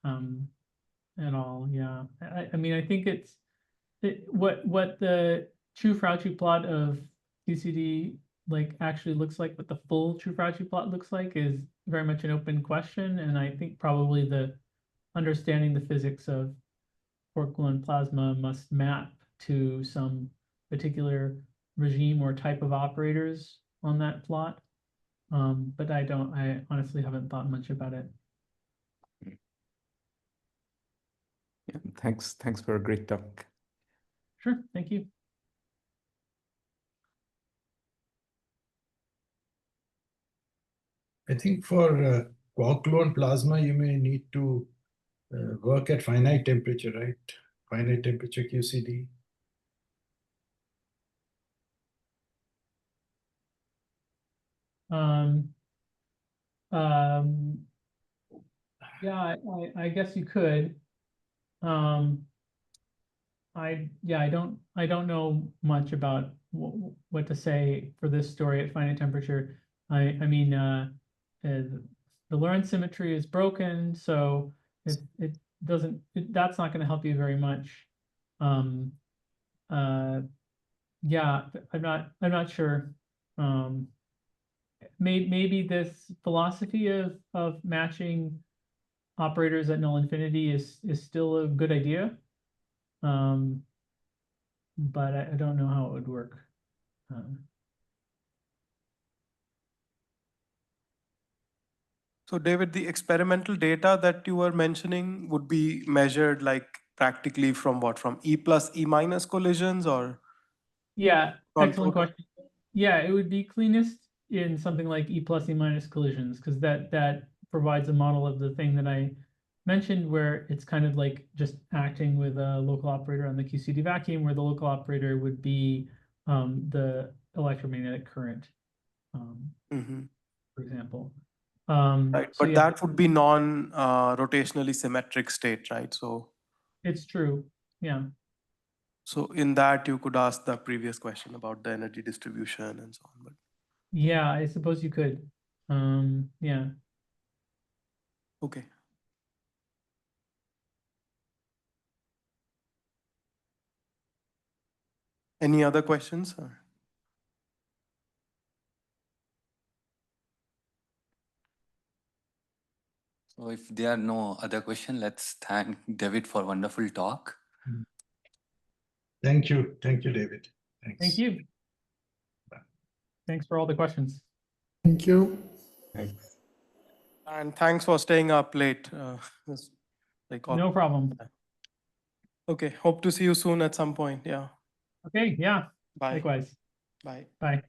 at all. Yeah, I mean, I think what the true Fauci plot of QCD like actually looks like, what the full true Fauci plot looks like, is very much an open question, and I think probably the understanding the physics of quark gluon plasma must map to some particular regime or type of operators on that plot. But I honestly haven't thought much about it. Yeah, thanks for a great talk. Sure, thank you. I think for quark gluon plasma, you may need to work at finite temperature, right? Finite temperature QCD. Yeah, I guess you could. I don't know much about what to say for this story at finite temperature. I mean, the Lorentz symmetry is broken, so it doesn't, that's not going to help you very much. Yeah, I'm not sure. Maybe this philosophy of matching operators at null infinity is still a good idea. But I don't know how it would work. So David, the experimental data that you were mentioning would be measured like practically from what? From E plus E minus collisions or? Yeah, excellent Contour? question. Yeah, it would be cleanest in something like E plus E minus collisions, because that provides a model of the thing that I mentioned, where it's kind of like just acting with a local operator on the QCD vacuum, where the local operator would be the electromagnetic current, for example. Right, So but yeah, that would be non-rotationally symmetric state, right? So, it's true. Yeah. so in that you could ask the previous question about the energy distribution and so on. But Yeah, I suppose you could. Yeah. okay. Any other questions? Or? So if there are no other questions, let's thank David for wonderful talk. Thank you, David. Thanks. Thank you. Thanks for all the questions. Thank you. Thanks. And thanks for staying up late. It's like all. No problem. Okay, hope to see you soon at some point. Yeah. Okay, yeah, Bye. likewise. Bye. Bye.